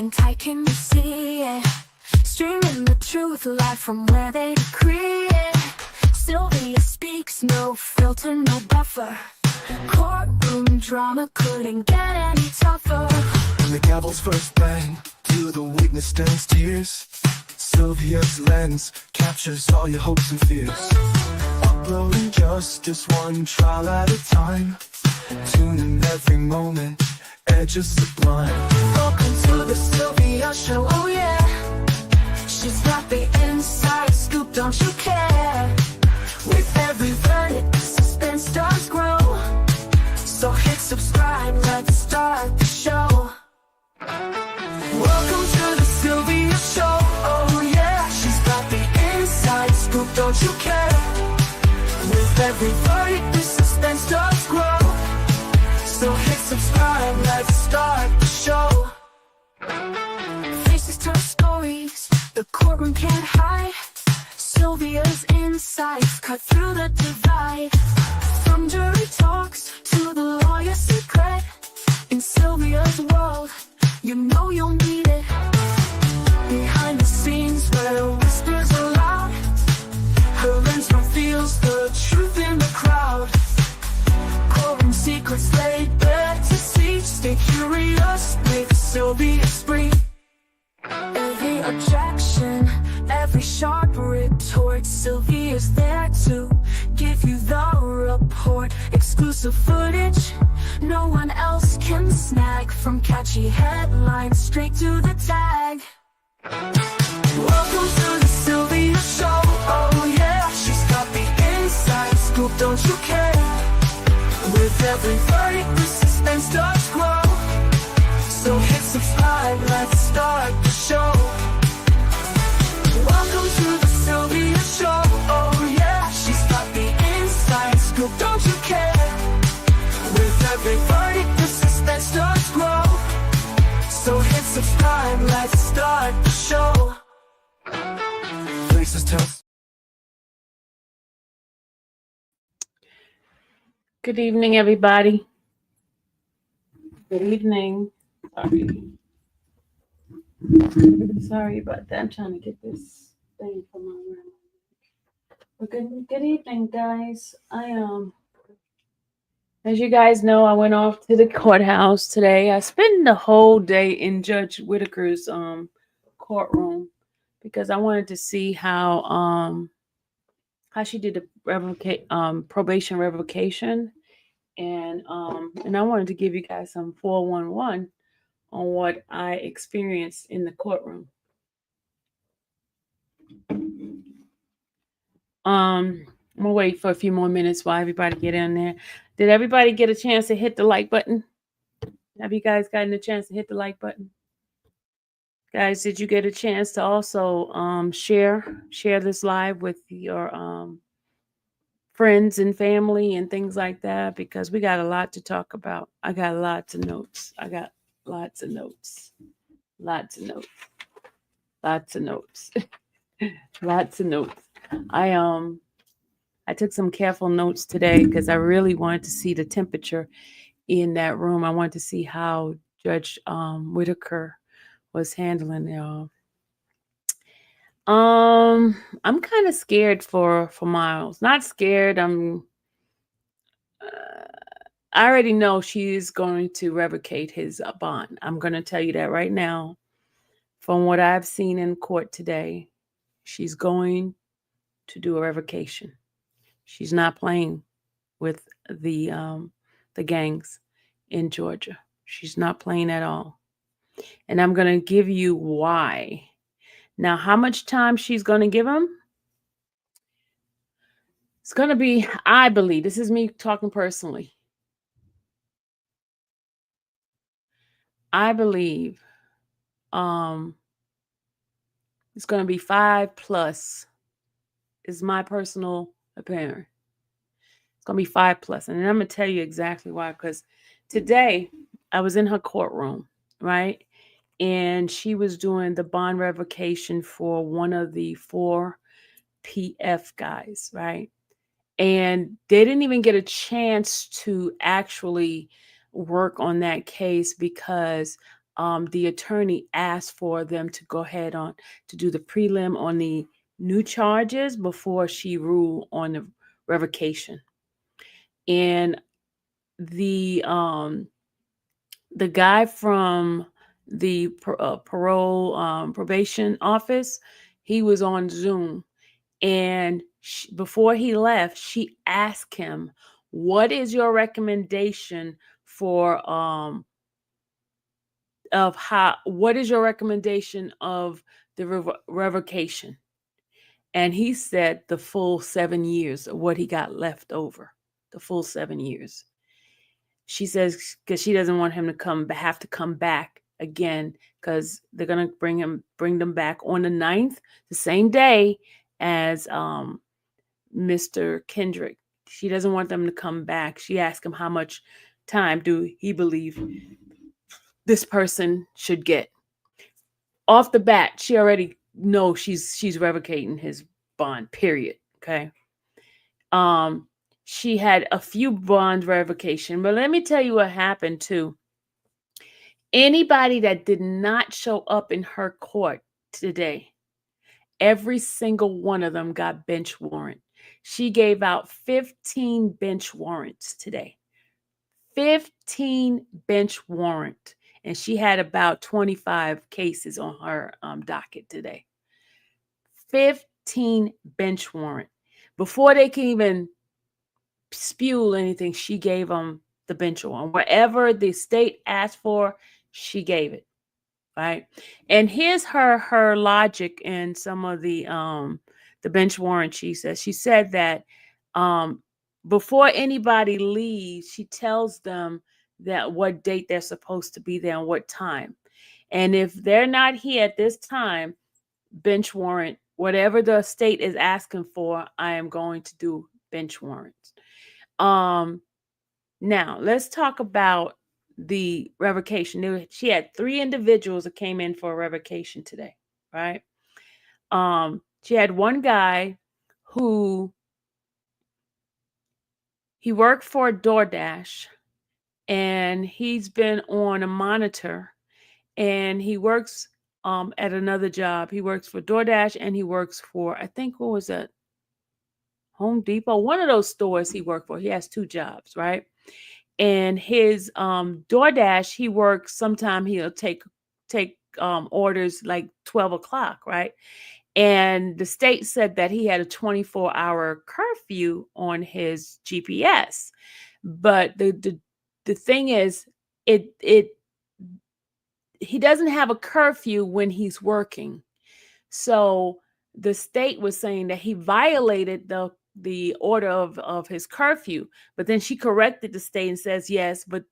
holding tight, can you see it? Streaming the truth live from where they decree it. Sylvia speaks, no filter, no buffer. Courtroom drama couldn't get any tougher. When the gavel's first bang, to the witness stands tears. Sylvia's lens captures all your hopes and fears. Uploading justice one trial at a time. Tuning every moment, edges sublime. Welcome to the Sylvia Show, oh yeah. She's got the inside scoop, don't you care? With every verdict, the suspense does grow. So hit subscribe, let's start the show. Welcome to the Sylvia Show, oh yeah. She's got the inside scoop, don't you care? With every verdict, the suspense does grow. So hit subscribe, let's start the show. Faces tell stories, the courtroom can't hide. Sylvia's insights cut through the divide. From jury talks to the lawyer's secret. In Sylvia's world, you know you'll need it. Behind the scenes where whispers are loud, her lens reveals the truth in the crowd. Courtroom secrets laid bare to see. Stay curious with Sylvia Spree. Every objection, every sharp retort, Sylvia's there to give you the report. Exclusive footage no one else can snag. From catchy headlines straight to the tag. Welcome to the Sylvia Show, oh yeah. She's got the inside scoop, don't you care? With every verdict, the suspense does grow. So hit subscribe, let's start the show. Welcome to the Sylvia Show, oh yeah. She's got the inside scoop, don't you care? With every verdict, the suspense does grow. So hit subscribe, let's start the show. Faces tell. Good evening, everybody. Good evening. Sorry about that. I'm trying to get this thing from my room. But good evening, guys. As you guys know, I went off to the courthouse today. I spent the whole day in Judge Whitaker's courtroom because I wanted to see how she did the probation revocation. And I wanted to give you guys some 411 on what I experienced in the courtroom. I'm gonna wait for a few more minutes while everybody get in there. Did everybody get a chance to hit the like button? Have you guys gotten a chance to hit the like button? Guys, did you get a chance to also share this live with your friends and family and things like that? Because we got a lot to talk about. I got lots of notes. Lots of notes. Lots of notes. I took some careful notes today because I really wanted to see the temperature in that room. I wanted to see how Judge Whitaker was handling it. I'm kind of scared for Miles. Not scared. I already know she's going to revocate his bond. I'm going to tell you that right now. From what I've seen in court today, she's going to do a revocation. She's not playing with the gangs in Georgia. She's not playing at all. And I'm going to give you why. Now, how much time she's going to give him? It's going to be, I believe, this is me talking personally. I believe it's going to be 5+ is my personal opinion. It's going to be 5+. And I'm going to tell you exactly why. Because today I was in her courtroom, right? And she was doing the bond revocation for one of the 4 PF guys, right? And they didn't even get a chance to actually work on that case because the attorney asked for them to go ahead on to do the prelim on the new charges before she ruled on the revocation. And the guy from the parole probation office, he was on Zoom, and before he left, she asked him, "What is your recommendation for what is your recommendation of the revocation?" And he said the full 7 years of what he got left over, the full 7 years. She says because she doesn't want him to have to come back again, because they're gonna bring them back on the 9th, the same day as Mr. Kendrick. She doesn't want them to come back. She asked him how much time do he believe this person should get. Off the bat, she already knows she's revocating his bond, period. Okay. She had a few bond revocation, but let me tell you what happened too. Anybody that did not show up in her court today, every single one of them got bench warrant. She gave out 15 bench warrants today. 15 bench warrant. And she had about 25 cases on her docket today. 15 bench warrant. Before they can even spew anything, she gave them the bench warrant. Whatever the state asked for, she gave it. Right. And here's her logic in some of the bench warrant. She said that before anybody leaves, she tells them that what date they're supposed to be there and what time. And if they're not here at this time, bench warrant, whatever the state is asking for, I am going to do bench warrants. Now let's talk about the revocation. She had 3 individuals that came in for a revocation today, right? She had one guy who he worked for DoorDash, and he's been on a monitor, and he works at another job. He works for DoorDash, and he works for, I think, what was that? Home Depot, one of those stores he worked for. He has 2 jobs, right? And his DoorDash, he works, sometime he'll take orders like 12 o'clock, right? And the state said that he had a 24-hour curfew on his GPS. But the thing is, he doesn't have a curfew when he's working. So the state was saying that he violated the order of his curfew, but then she corrected the state and says yes, but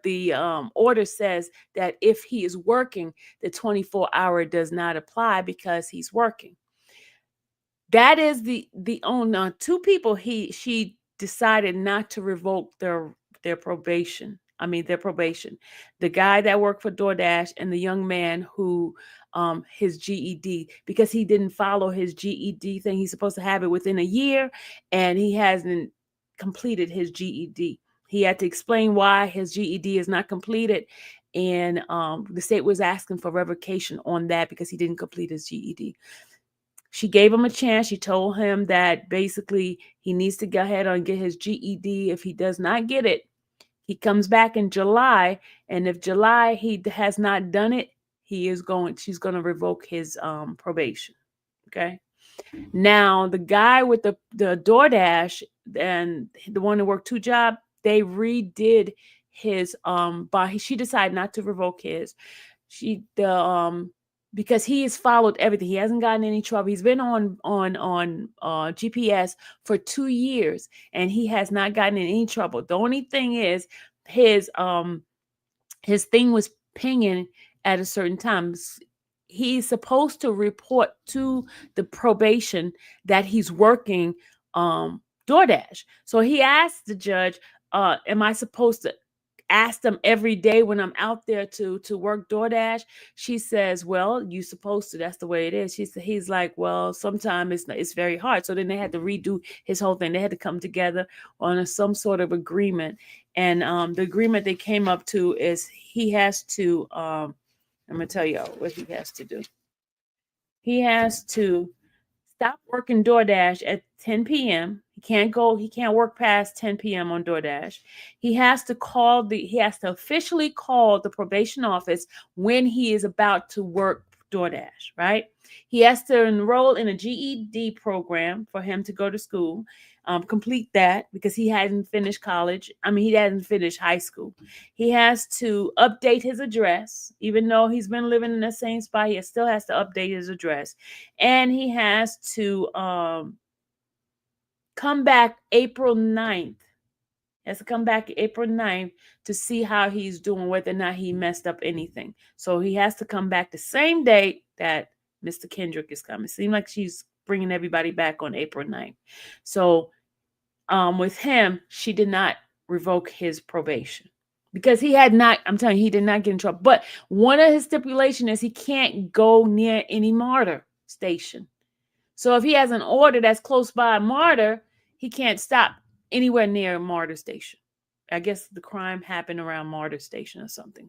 the order says that if he is working, the 24-hour does not apply because he's working. That is the only 2 people she decided not to revoke their probation. Their probation. The guy that worked for DoorDash and the young man who his GED, because he didn't follow his GED thing. He's supposed to have it within a year, and he hasn't completed his GED. He had to explain why his GED is not completed, and the state was asking for revocation on that because he didn't complete his GED. She gave him a chance. She told him that basically he needs to go ahead and get his GED. If he does not get it, he comes back in July, and if July he has not done it, she's going to revoke his probation. Okay. Now the guy with the DoorDash and the one who worked 2 jobs, they redid his bond. She decided not to revoke his. Because he has followed everything. He hasn't gotten any trouble. He's been on GPS for 2 years, and he has not gotten in any trouble. The only thing is his thing was pinging at a certain time. He's supposed to report to the probation that he's working DoorDash. So he asked the judge, am I supposed to ask them every day when I'm out there to work DoorDash? She says, well, you're supposed to. That's the way it is. He's like, well, sometimes it's very hard. So then they had to redo his whole thing. They had to come together on some sort of agreement. And the agreement they came up to is he has to I'm going to tell y'all what he has to do. He has to stop working DoorDash at 10 p.m. He can't work past 10 p.m. on DoorDash. He has to officially call the probation office when he is about to work DoorDash, right? He has to enroll in a GED program for him to go to school, complete that because he hasn't finished college. He hasn't finished high school. He has to update his address, even though he's been living in the same spot. He still has to update his address, and he has to come back April 9th. He has to come back April 9th to see how he's doing, whether or not he messed up anything. So he has to come back the same date that Mr. Kendrick is coming. It seems like she's bringing everybody back on April 9th. So with him, she did not revoke his probation because he did not get in trouble. But one of his stipulations is he can't go near any MARTA station. So if he has an order that's close by MARTA, he can't stop anywhere near a MARTA station. I guess the crime happened around MARTA station or something.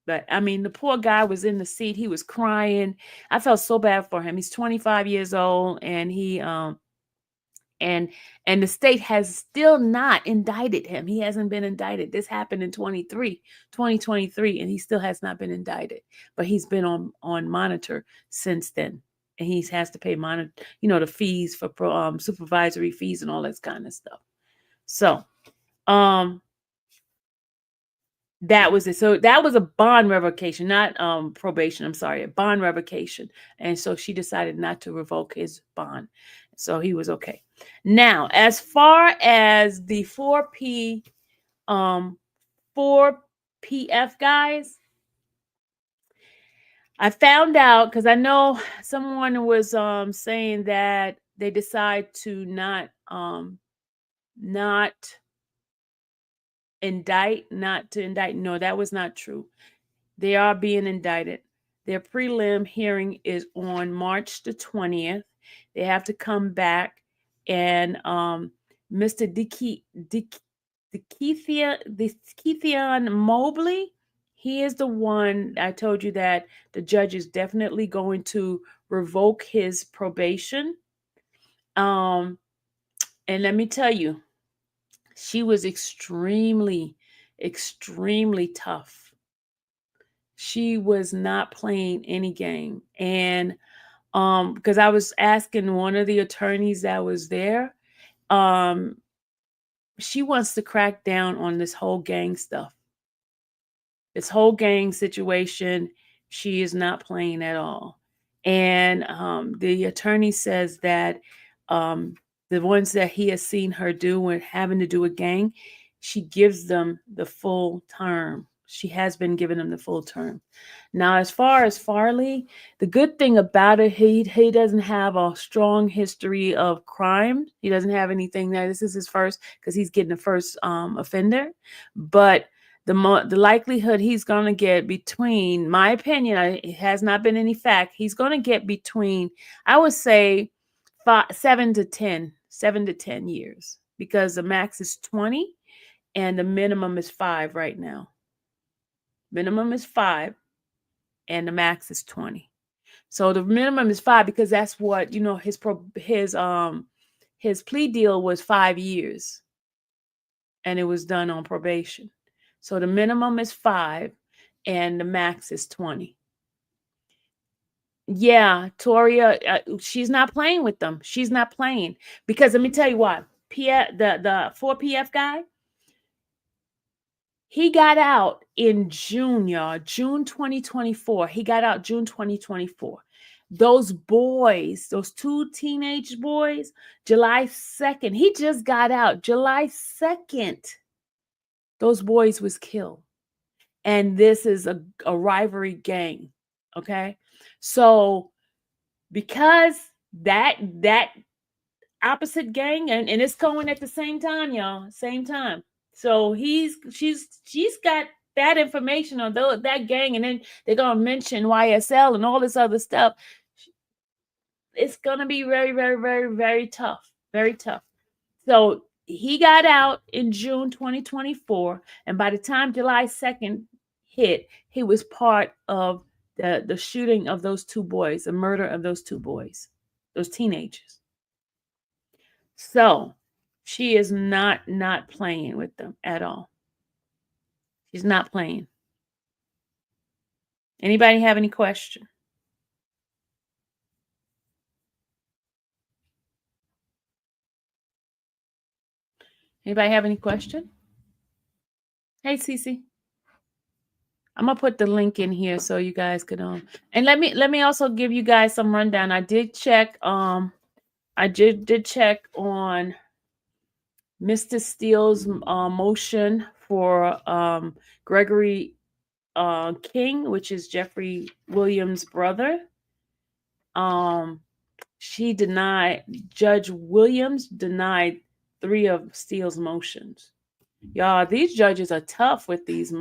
But the poor guy was in the seat. He was crying. I felt so bad for him. He's 25 years old, and he and the state has still not indicted him. He hasn't been indicted. This happened in 2023, and he still has not been indicted. But he's been on monitor since then, and he has to pay the fees for supervisory fees and all that kind of stuff. So, that was it. So that was a bond revocation, not probation. I'm sorry, a bond revocation. And so she decided not to revoke his bond. So he was okay. Now, as far as the 4PF guys, I found out because I know someone was saying that they decide to not indict. No, that was not true. They are being indicted. Their prelim hearing is on March the 20th. They have to come back, and Mr. Keithian Mobley, he is the one I told you that the judge is definitely going to revoke his probation. And let me tell you, she was extremely, extremely tough. She was not playing any game. And because I was asking one of the attorneys that was there, she wants to crack down on this whole gang stuff. This whole gang situation, she is not playing at all. And the attorney says that the ones that he has seen her do when having to do with gang, she gives them the full term. She has been giving them the full term. Now, as far as Farley, the good thing about it, he doesn't have a strong history of crime. He doesn't have anything there. This is his first, because he's getting the first offender. But the likelihood he's going to get between, my opinion, it has not been any fact, he's going to get between, I would say, 7 to 10 years, because the max is 20 and the minimum is 5 right now. Minimum is 5 and the max is 20. So the minimum is 5 because that's what, his plea deal was 5 years and it was done on probation. So the minimum is 5 and the max is 20. Yeah, Toria, she's not playing with them. She's not playing because let me tell you what, the 4PF guy, he got out in June, y'all. June 2024. He got out June 2024. Those boys, those 2 teenage boys, July 2nd. He just got out July 2nd. Those boys was killed. And this is a rivalry gang. Okay. So because that opposite gang, and it's going at the same time, y'all. Same time. So she's got that information on that gang, and then they're gonna mention YSL and all this other stuff. It's gonna be very, very, very, very tough. Very tough. So he got out in June 2024, and by the time July 2nd hit, he was part of the shooting of those two boys, the murder of those two boys, those teenagers. So she is not playing with them at all. She's not playing. Anybody have any question? Anybody have any question? Hey, Cece. I'm gonna put the link in here so you guys could and let me also give you guys some rundown. I did check I did check on Mr. Steele's motion for Gregory King, which is Jeffrey Williams' brother. She denied, Judge Williams denied 3 of Steele's motions. Y'all, these judges are tough with these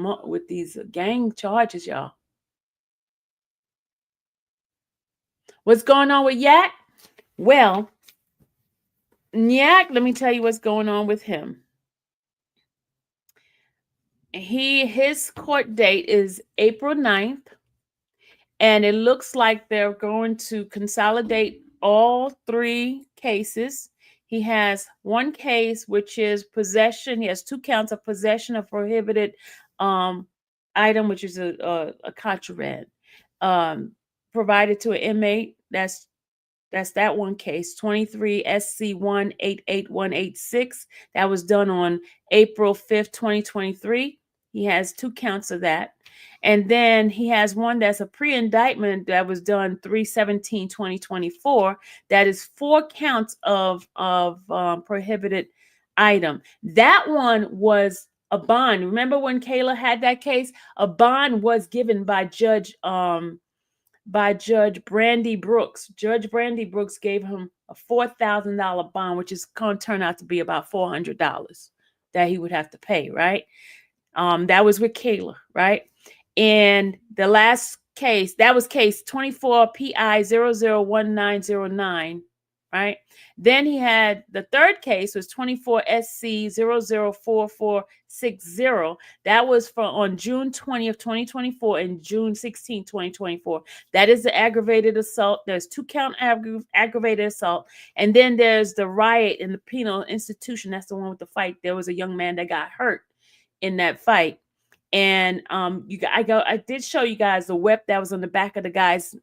gang charges, y'all. What's going on with Yak? Well, Yak, let me tell you what's going on with him. His court date is April 9th, and it looks like they're going to consolidate all 3 cases. He has one case, which is possession. He has 2 counts of possession of prohibited item, which is a contraband, provided to an inmate. That's that one case, 23 SC 188186. That was done on April 5th, 2023. He has 2 counts of that. And then he has one that's a pre-indictment that was done 3/17/2024. That is 4 counts of prohibited item. That one was a bond. Remember when Kayla had that case? A bond was given by Judge Brandy Brooks. Judge Brandy Brooks gave him a $4,000 bond, which is going to turn out to be about $400 that he would have to pay, right? That was with Kayla, right? And the last case, that was case 24 PI 001909, right? Then he had the third case was 24 SC 004460. That was on June 20th, 2024 and June 16th, 2024. That is the aggravated assault. There's 2 count aggravated assault. And then there's the riot in the penal institution. That's the one with the fight. There was a young man that got hurt in that fight. And I did show you guys the whip that was on the back of the guy's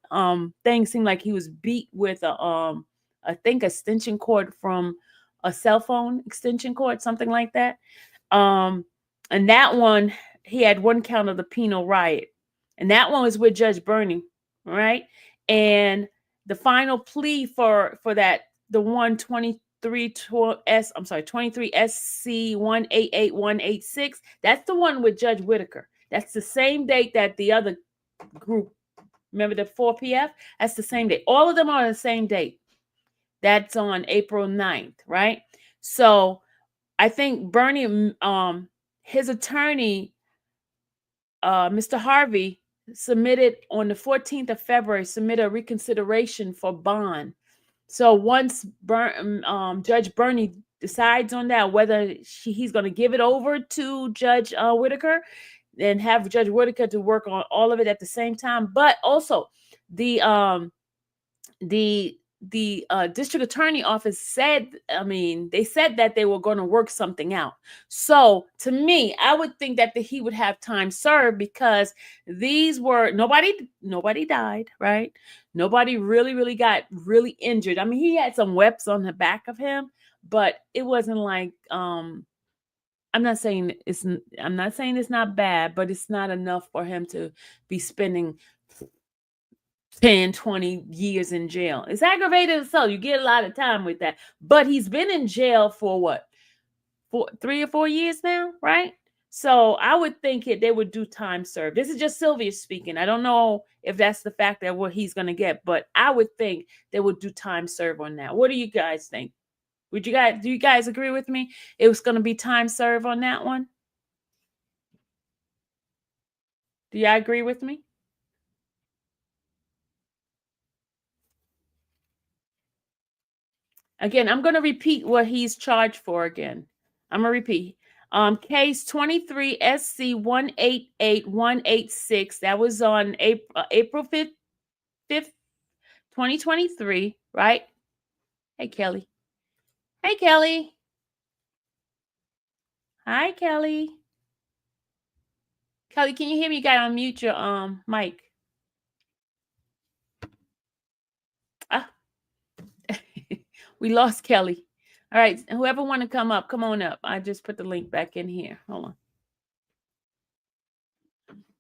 thing. Seemed like he was beat with a I think extension cord from a cell phone extension cord, something like that. And that one, he had 1 count of the penal riot. And that one was with Judge Bernie, right? And the final plea for that, the 23 SC 188186. That's the one with Judge Whitaker. That's the same date that the other group, remember the 4 PF? That's the same date. All of them are on the same date. That's on April 9th, right? So I think Bernie, his attorney, Mr. Harvey, submitted on the 14th of February, submitted a reconsideration for bond. So once Judge Bernie decides on that, whether he's going to give it over to Judge Whitaker and have Judge Whitaker to work on all of it at the same time, but also the district attorney office said, they said that they were going to work something out. So to me, I would think that he would have time served because these were, nobody died, right? Nobody really got really injured. I mean, he had some webs on the back of him, but it wasn't like, I'm not saying it's not bad, but it's not enough for him to be spending 10, 20 years in jail. It's aggravated assault. You get a lot of time with that. But he's been in jail for what? 3 or 4 years now, right? So I would think they would do time served. This is just Sylvia speaking. I don't know if that's the fact that what he's going to get, but I would think they would do time served on that. What do you guys think? Do you guys agree with me? It was going to be time served on that one? Do y'all agree with me? Again, I'm going to repeat what he's charged for again. I'm going to repeat. Case 23 SC 188186. That was on April 5th, 2023, right? Hey, Kelly. Hey, Kelly. Hi, Kelly. Kelly, can you hear me? You got to unmute your mic. Ah. We lost Kelly. All right, whoever want to come up, come on up. I just put the link back in here. Hold on.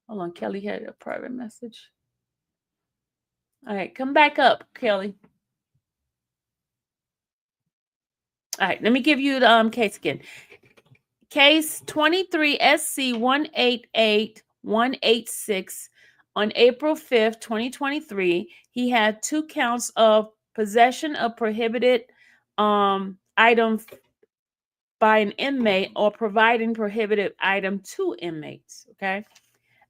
Hold on, Kelly had a private message. All right, come back up, Kelly. All right, let me give you the case again. Case 23 SC 188186 on April 5th, 2023. He had 2 counts of possession of prohibited item by an inmate or providing prohibited item to inmates. Okay.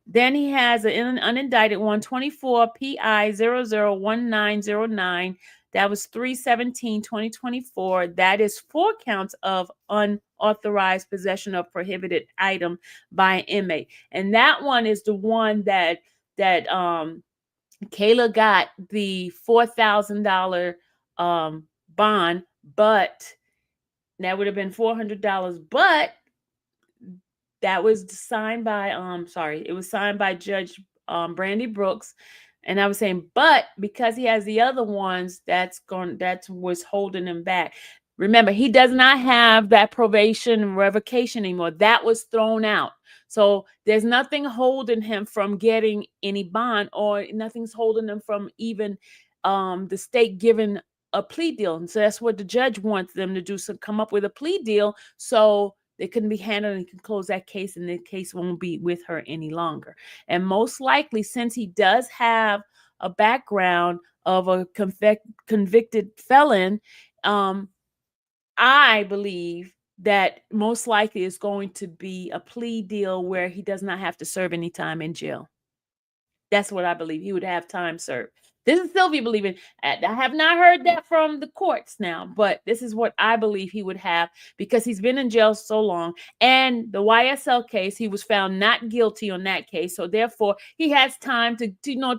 Then he has an unindicted one, 24 PI 001909. That was 3/17/2024. That is 4 counts of unauthorized possession of prohibited item by an inmate. And that one is the one that Kayla got the $4,000 bond, but that would have been $400, but that was signed by it was signed by Judge Brandy Brooks. And I was saying, but because he has the other ones, that was holding him back. Remember, he does not have that probation revocation anymore. That was thrown out. So there's nothing holding him from getting any bond, or nothing's holding him from even the state giving a plea deal. And so that's what the judge wants them to do. So come up with a plea deal so they couldn't be handled, and he can close that case, and the case won't be with her any longer. And most likely, since he does have a background of a convicted felon, I believe that most likely is going to be a plea deal where he does not have to serve any time in jail. That's what I believe. He would have time served. This is Sylvia believing. I have not heard that from the courts now, but this is what I believe he would have, because he's been in jail so long. And the YSL case, he was found not guilty on that case. So therefore, he has time to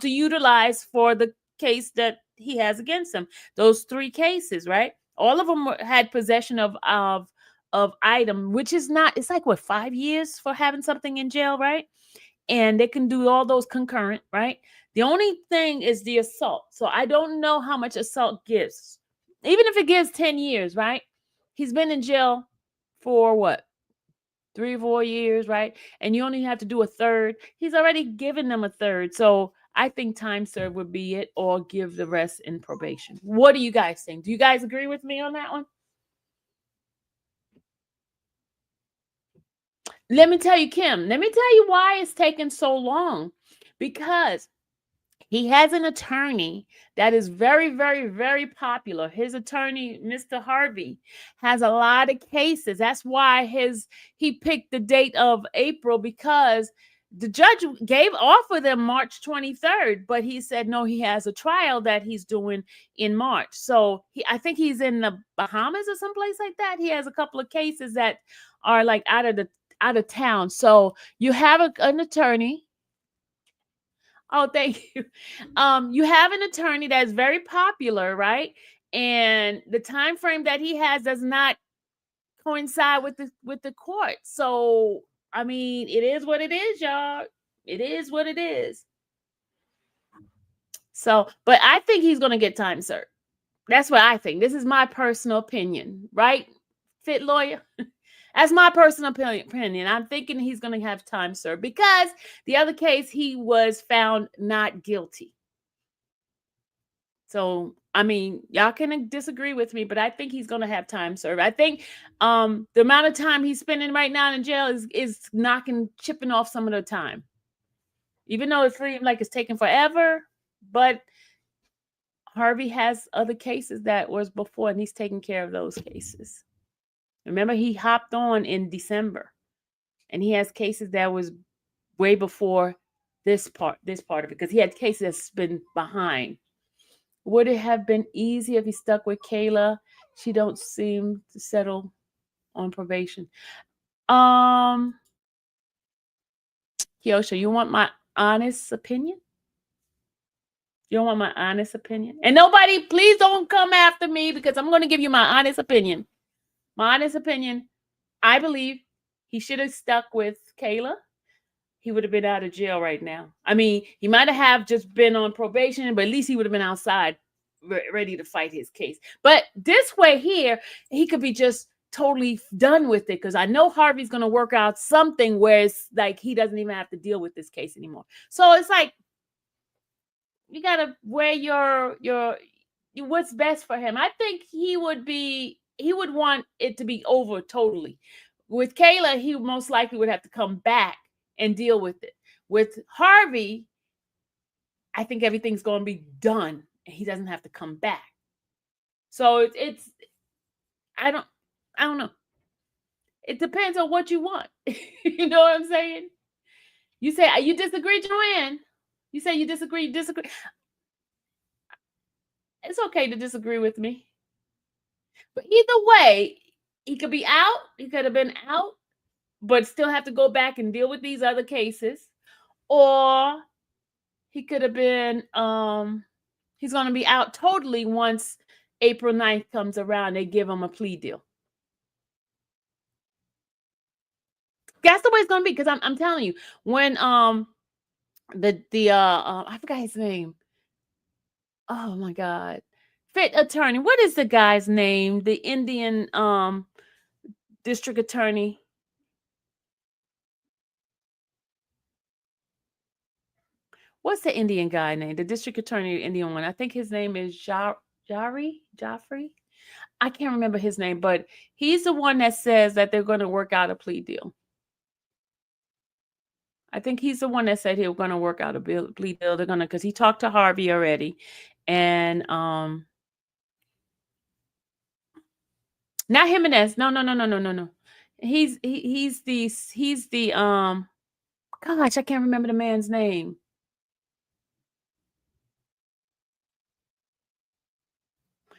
utilize for the case that he has against him. Those 3 cases, right? All of them had possession of item, which is not, it's like, what, 5 years for having something in jail, right? And they can do all those concurrent, right? The only thing is the assault. So I don't know how much assault gives. Even if it gives 10 years, right? He's been in jail for what? 3 or 4 years, right? And you only have to do a third. He's already given them a third. So I think time served would be it, or give the rest in probation. What do you guys think? Do you guys agree with me on that one? Let me tell you, Kim, let me tell you why it's taking so long. Because he has an attorney that is very, very, very popular. His attorney, Mr. Harvey, has a lot of cases. That's why he picked the date of April, because the judge offered them March 23rd, but he said no, he has a trial that he's doing in March. So I think he's in the Bahamas or someplace like that. He has a couple of cases that are like out of town. So you have an attorney. Oh, thank you. You have an attorney that's very popular, right? And the time frame that he has does not coincide with the court. So, I mean, it is what it is, y'all. It is what it is. So, but I think he's going to get time served. That's what I think. This is my personal opinion, right? Fit lawyer. That's my personal opinion. I'm thinking he's going to have time served, because the other case, he was found not guilty. So, I mean, y'all can disagree with me, but I think he's going to have time served. I think the amount of time he's spending right now in jail is chipping off some of the time. Even though it seems like it's taking forever, but Harvey has other cases that was before, and he's taking care of those cases. Remember, he hopped on in December, and he has cases that was way before this part of it, because he had cases that's been behind. Would it have been easy if he stuck with Kayla? She don't seem to settle on probation. Kiosha, you want my honest opinion? You don't want my honest opinion? And nobody, please don't come after me because I'm going to give you my honest opinion. My honest opinion, I believe he should have stuck with Kayla. He would have been out of jail right now. I mean, he might have just been on probation, but at least he would have been outside ready to fight his case. But this way here, he could be just totally done with it because I know Harvey's going to work out something where it's like he doesn't even have to deal with this case anymore. So it's like, you gotta weigh your what's best for him. I think he would want it to be over totally. With Kayla, he most likely would have to come back and deal with it. With Harvey, I think everything's going to be done and he doesn't have to come back. So it's I don't know. It depends on what you want. You know what I'm saying? You say you disagree, Joanne. You say you disagree. It's okay to disagree with me. But either way, he could be out. He could have been out, but still have to go back and deal with these other cases. Or he could have been, he's going to be out totally once April 9th comes around. They give him a plea deal. That's the way it's going to be because I'm telling you, when I forgot his name. Oh my God. Fit attorney. What is the guy's name? The Indian district attorney. What's the Indian guy name? The district attorney, the Indian one. I think his name is Joffrey. I can't remember his name, but he's the one that says that they're going to work out a plea deal. I think he's the one that said he was going to work out a plea deal. They're going to, because he talked to Harvey already, and not Jimenez. No. He's the gosh, I can't remember the man's name.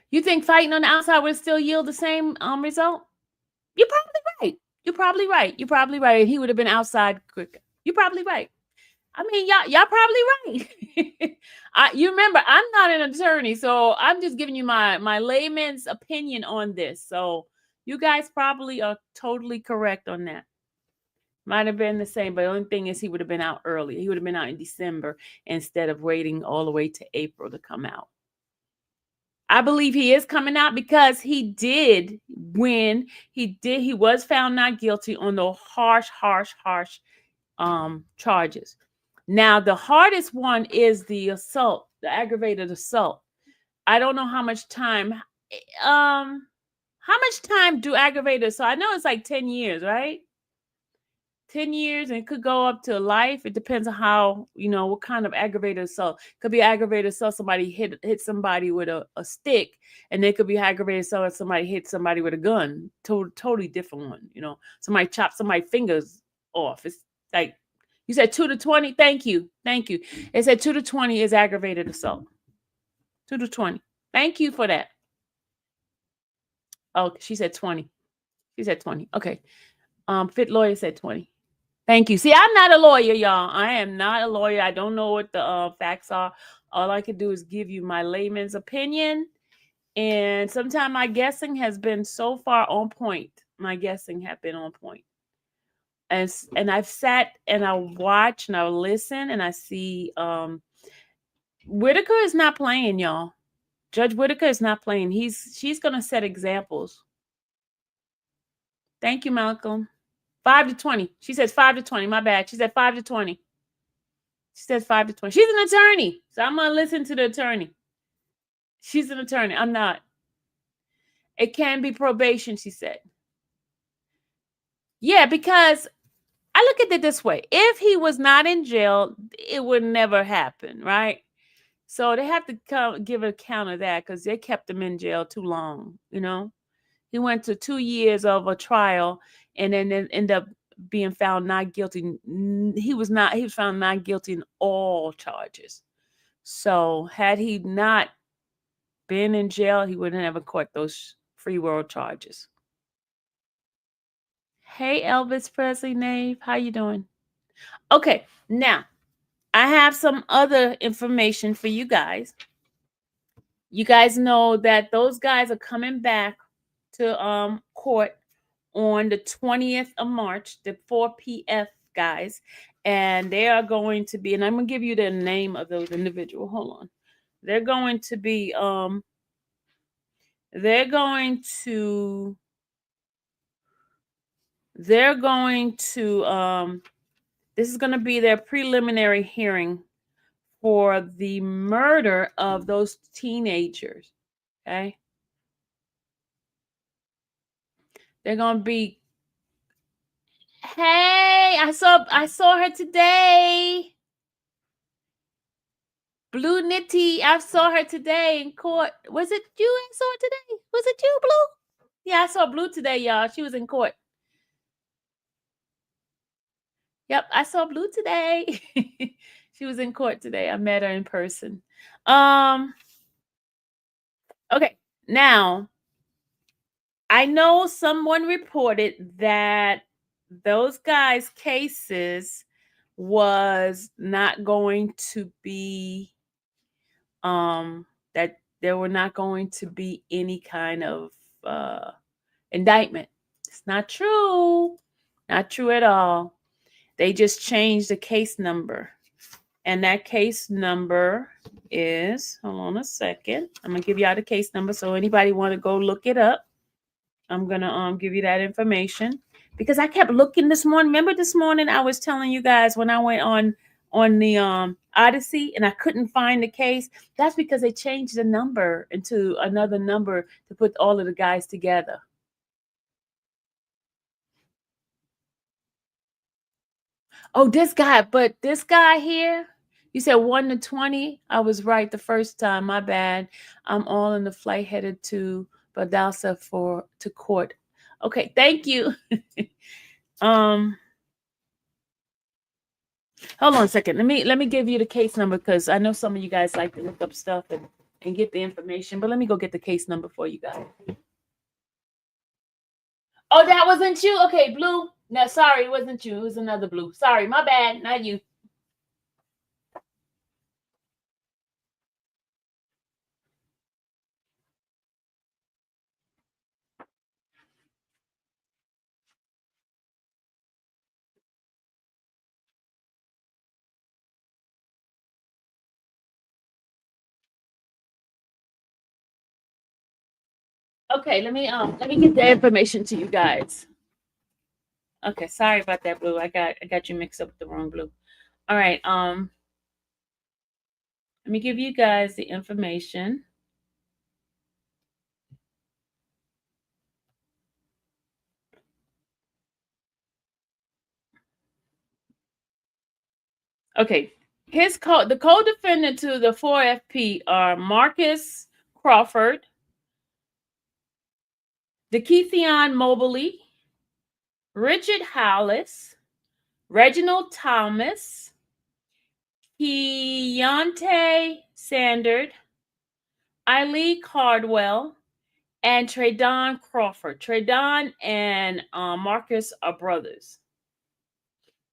You think fighting on the outside would still yield the same result? You're probably right. You're probably right. He would have been outside quicker. You're probably right. I mean, y'all probably right. You remember, I'm not an attorney, so I'm just giving you my layman's opinion on this. So you guys probably are totally correct on that. Might have been the same, but the only thing is he would have been out earlier. He would have been out in December instead of waiting all the way to April to come out. I believe he is coming out because he did win. He was found not guilty on the harsh charges. Now, the hardest one is the assault, the aggravated assault. I don't know how much time. How much time do aggravated assault? I know it's like 10 years, right? 10 years, and it could go up to life. It depends on how, what kind of aggravated assault. Could be aggravated assault, somebody hit somebody with a stick, and there could be aggravated assault, somebody hit somebody with a gun. Totally different one, Somebody chopped somebody's fingers off. It's like, you said 2 to 20? Thank you. It said 2 to 20 is aggravated assault. 2 to 20. Thank you for that. Oh, she said 20. She said 20. Okay. Fit lawyer said 20. Thank you. See, I'm not a lawyer, y'all. I am not a lawyer. I don't know what the facts are. All I can do is give you my layman's opinion. And sometimes my guessing has been so far on point. My guessing have been on point. And I've sat and I watch and I listen and I see Whitaker is not playing, y'all. Judge Whitaker is not playing. She's gonna set examples. Thank you, Malcolm. 5 to 20. She says 5 to 20. My bad. She said 5 to 20. She says 5 to 20. She's an attorney. So I'm going to listen to the attorney. She's an attorney. I'm not. It can be probation, she said. Yeah, because I look at it this way. If he was not in jail, it would never happen, right? So they have to give an account of that because they kept him in jail too long, He went to 2 years of a trial and then ended up being found not guilty. He was found not guilty in all charges. So had he not been in jail, he would have never caught those free world charges. Hey, Elvis Presley, Nave. How you doing? Okay, now I have some other information for you guys. You guys know that those guys are coming back to court on the 20th of March, the 4PF guys, and they are going to be, and I'm gonna give you the name of those individuals. Hold on. They're going to be they're going to they're going to this is going to be their preliminary hearing for the murder of those teenagers. Okay, they're going to be, hey, I saw her today. Blue Nitty, I saw her today in court. Was it you? I saw her today. Was it you, Blue? Yeah, I saw Blue today, y'all. She was in court. Yep, I saw Blue today. She was in court today. I met her in person. Okay, now I know someone reported that those guys' cases was not going to be that there were not going to be any kind of indictment. It's not true. Not true at all. They just changed the case number. And that case number is, hold on a second. I'm going to give you all the case number. So anybody want to go look it up, I'm going to give you that information. Because I kept looking this morning. Remember this morning I was telling you guys when I went on the Odyssey and I couldn't find the case? That's because they changed the number into another number to put all of the guys together. Oh, this guy here, you said 1 to 20. I was right the first time. My bad. I'm all in the flight headed to Badalsa to court. Okay, thank you. Hold on a second. Let me give you the case number because I know some of you guys like to look up stuff and get the information. But let me go get the case number for you guys. Oh, that wasn't you? Okay, Blue. No, sorry, it wasn't you. It was another Blue. Sorry, my bad. Not you. Okay, let me get the information to you guys. Okay, sorry about that, Blue. I got you mixed up with the wrong Blue. All right, let me give you guys the information. Okay, the co-defendant to the 4FP are Marcus Crawford, DeKeithion Mobley, Richard Hollis, Reginald Thomas, Keontae Sandard, Eileen Cardwell, and Tradon Crawford. Tradon and Marcus are brothers.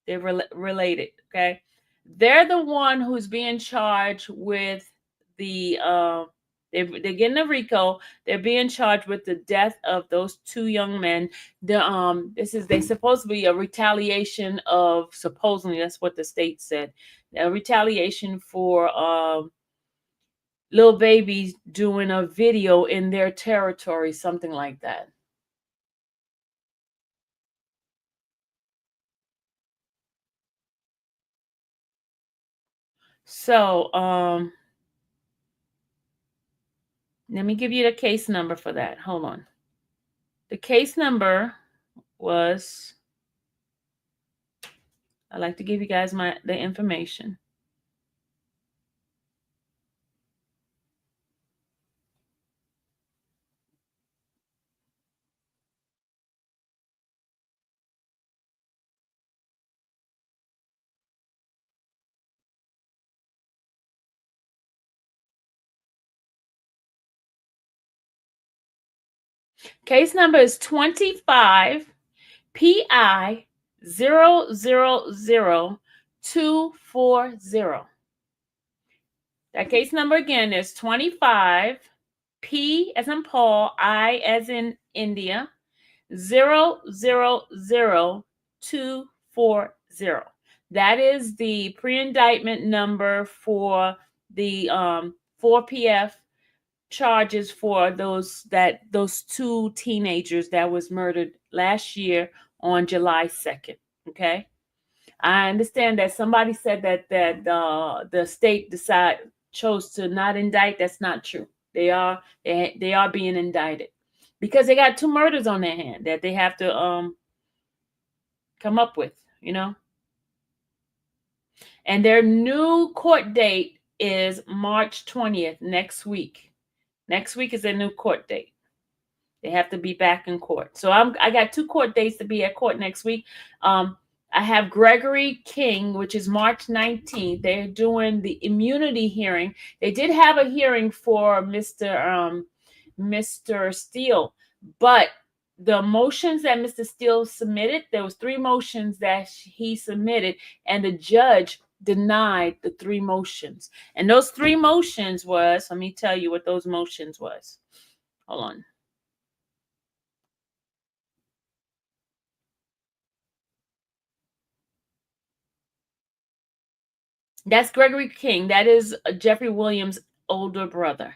They're related, okay? They're the one who's being charged with the they're getting a RICO. They're being charged with the death of those two young men. They supposed to be a retaliation of, supposedly that's what the state said, a retaliation for little babies doing a video in their territory, something like that. So let me give you the case number for that. Hold on. The case number was, I like to give you guys the information. Case number is 25 PI 000240. That case number again is 25 P as in Paul, I as in India, 000240. That is the pre-indictment number for the 4PF charges for those two teenagers that was murdered last year on July 2nd. Okay. I understand that somebody said that the state chose to not indict. That's not true. They are being indicted because they got two murders on their hand that they have to come up with, And their new court date is March 20th, next week. Next week is their new court date. They have to be back in court. So I got two court dates to be at court next week. I have Gregory King, which is March 19th. They're doing the immunity hearing. They did have a hearing for Mr. Steele, but the motions that Mr. Steele submitted, there was 3 motions that he submitted, and the judge denied the 3 motions. And those 3 motions was, let me tell you what those motions was. Hold on. That's Gregory King. That is Jeffrey Williams' older brother.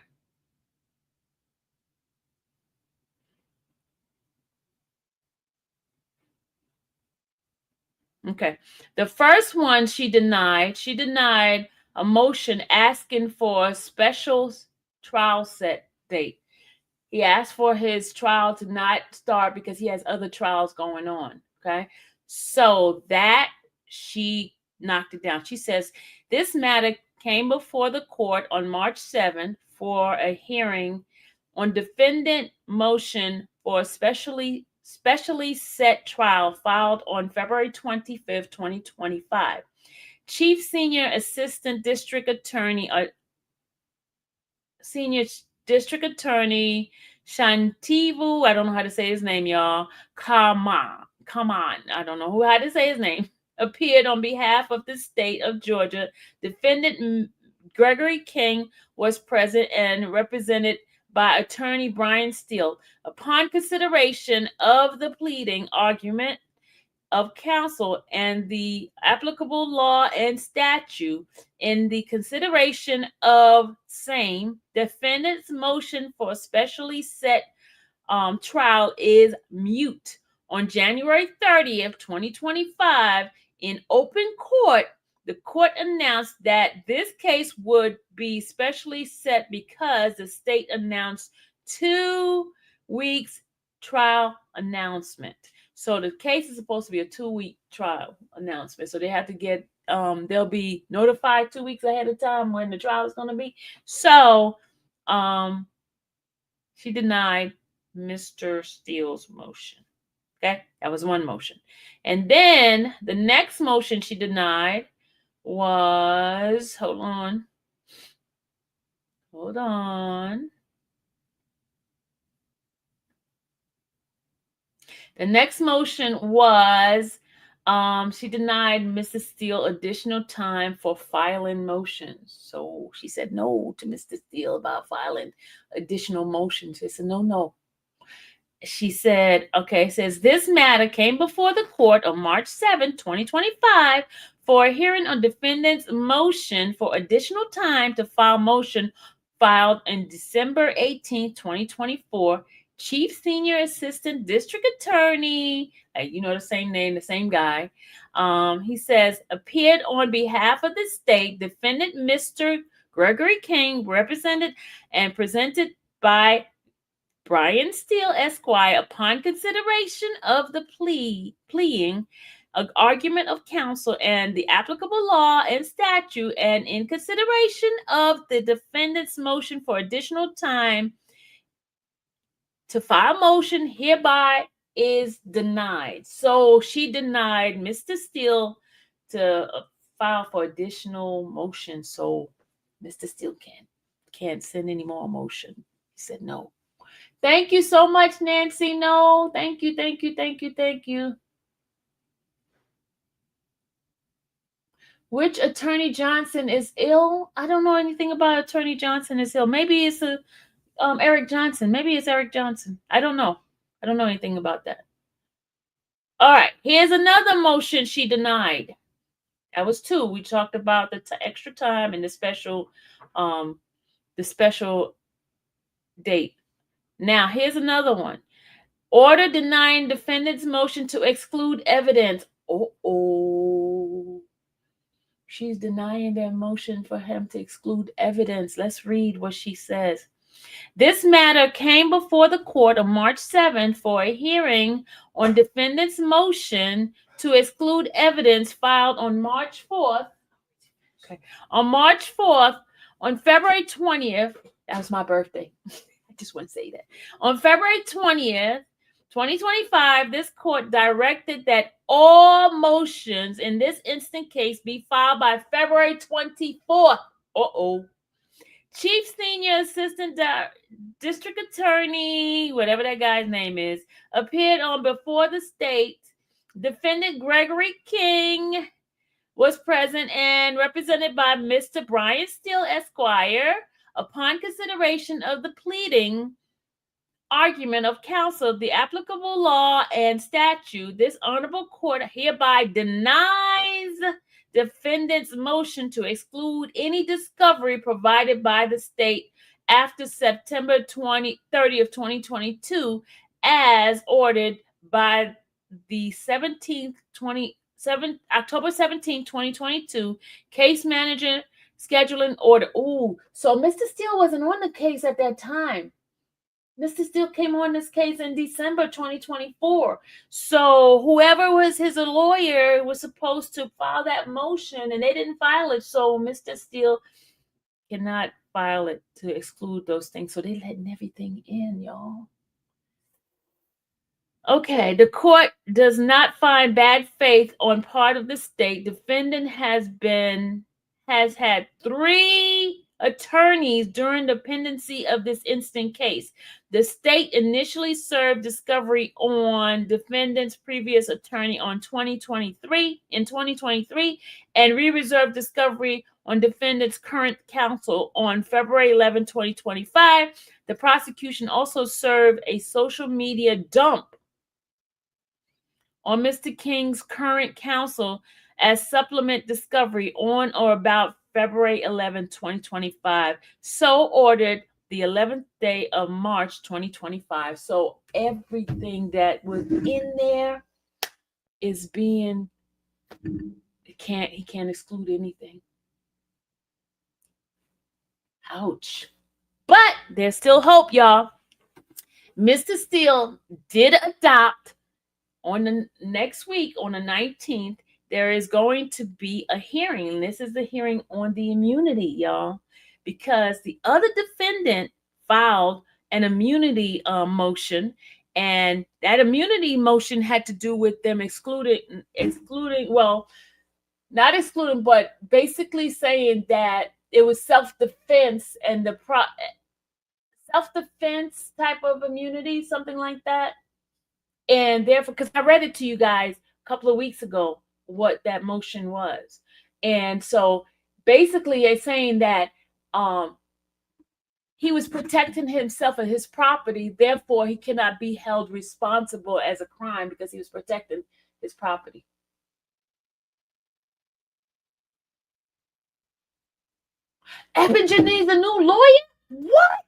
Okay. The first one she denied a motion asking for a special trial set date. He asked for his trial to not start because he has other trials going on. Okay. So that she knocked it down. She says this matter came before the court on March 7th for a hearing on defendant motion for a specially set trial filed on February 25th, 2025. Chief Senior Assistant District Attorney Shantivu, I don't know how to say his name, y'all. Come on. I don't know how to say his name. Appeared on behalf of the state of Georgia. Defendant Gregory King was present and represented by attorney Brian Steele. Upon consideration of the pleading argument of counsel and the applicable law and statute, in the consideration of same, defendant's motion for a specially set trial is mute. On January 30th, 2025, in open court, the court announced that this case would be specially set because the state announced 2 weeks trial announcement. So the case is supposed to be a 2-week trial announcement. So they have to get, they'll be notified 2 weeks ahead of time when the trial is going to be. So she denied Mr. Steele's motion. Okay, that was one motion. And then the next motion she denied was, hold on. The next motion was she denied Mr. Steele additional time for filing motions. So she said no to Mr. Steele about filing additional motions. She said, no. She said, okay, says this matter came before the court on March 7, 2025 for a hearing on defendant's motion for additional time to file motion filed on December 18, 2024. Chief Senior Assistant District Attorney, the same name, the same guy. He says, appeared on behalf of the state, defendant Mr. Gregory King, represented and presented by Brian Steele, Esquire, upon consideration of the pleading, argument of counsel and the applicable law and statute, and in consideration of the defendant's motion for additional time to file motion, hereby is denied. So she denied Mr. Steele to file for additional motion. So Mr. Steele can't send any more motion. He said no. Thank you so much, Nancy. No, thank you. Which Attorney Johnson is ill? I don't know anything about Attorney Johnson is ill. Maybe it's Eric Johnson. Maybe it's Eric Johnson. I don't know. I don't know anything about that. All right. Here's another motion she denied. That was 2. We talked about the extra time and the special date. Now, here's another one. Order denying defendant's motion to exclude evidence. She's denying their motion for him to exclude evidence. Let's read what she says. This matter came before the court on March 7th for a hearing on defendant's motion to exclude evidence filed on March 4th. Okay. On March 4th, on February 20th, that was my birthday. I just want to say that. On February 20th, 2025, this court directed that all motions in this instant case be filed by February 24th. Chief Senior Assistant District Attorney, whatever that guy's name is, appeared on before the state. Defendant Gregory King was present and represented by Mr. Brian Steele, Esquire. Upon consideration of the pleading argument of counsel, the applicable law and statute, this honorable court hereby denies defendant's motion to exclude any discovery provided by the state after September 30th, 2022, as ordered by the October 17th, 2022 case manager scheduling order. So Mr. Steele wasn't on the case at that time. Mr. Steele came on this case in December 2024. So whoever was his lawyer was supposed to file that motion, and they didn't file it. So Mr. Steele cannot file it to exclude those things. So they're letting everything in, y'all. Okay, the court does not find bad faith on part of the state. Defendant has had 3 attorneys during the pendency of this instant case. The state initially served discovery on defendant's previous attorney in 2023, and re-reserved discovery on defendant's current counsel on February 11, 2025. The prosecution also served a social media dump on Mr. King's current counsel as supplement discovery on or about February 11, 2025. So ordered the 11th day of March, 2025. So everything that was in there is being, he can't exclude anything. Ouch. But there's still hope, y'all. Mr. Steele did adopt on the next week, on the 19th, there is going to be a hearing. This is the hearing on the immunity, y'all, because the other defendant filed an immunity motion, and that immunity motion had to do with them excluding, well, not excluding, but basically saying that it was self-defense and the self-defense type of immunity, something like that. And therefore, because I read it to you guys a couple of weeks ago, what that motion was. And so basically it's saying that he was protecting himself and his property, therefore he cannot be held responsible as a crime because he was protecting his property. Eppinger needs a new lawyer? What?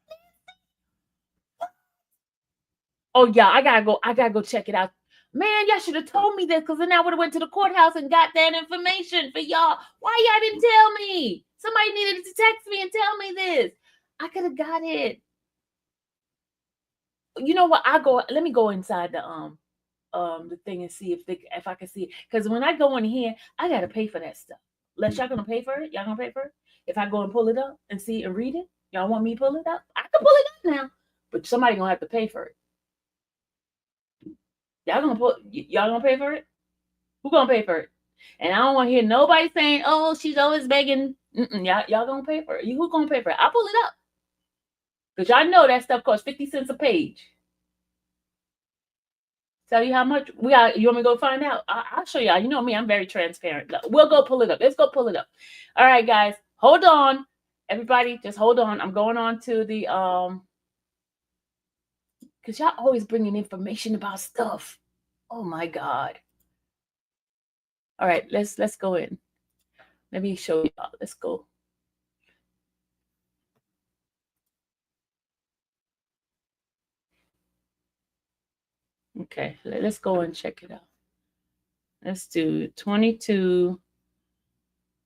Oh yeah, I gotta go check it out. Man, y'all should have told me this, because then I would have went to the courthouse and got that information for y'all. Why y'all didn't tell me? Somebody needed to text me and tell me this. I could have got it. You know what? Let me go inside the thing and see if I can see it. Because when I go in here, I gotta pay for that stuff. Unless y'all gonna pay for it? Y'all gonna pay for it? If I go and pull it up and see and read it, y'all want me to pull it up? I can pull it up now. But somebody gonna have to pay for it. Y'all gonna pay for it? Who gonna pay for it? And I don't want to hear nobody saying, "Oh, she's always begging." Y'all gonna pay for it? Who gonna pay for it? I'll pull it up, because y'all know that stuff costs 50 cents a page. Tell you how much we got. You want me to go find out? I'll show y'all. You know me, I'm very transparent. We'll go pull it up. Let's go pull it up. All right, guys, hold on. Everybody, just hold on. I'm going on to the because y'all always bringing information about stuff. Oh my God. All right, let's go in. Let me show y'all. Let's go. Okay, let's go and check it out. Let's do 22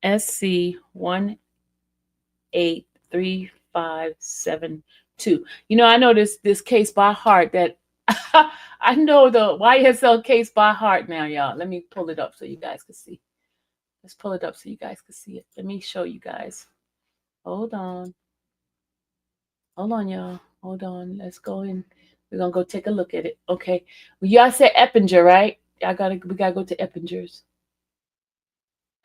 SC 183572. You know, I know this case by heart. That I know the YSL case by heart now, y'all. Let me pull it up so you guys can see. Let's pull it up so you guys can see it. Let me show you guys. Hold on. Hold on, y'all. Hold on. Let's go in. We're gonna go take a look at it. Okay. Well, y'all said Eppinger, right? We gotta go to Eppinger's.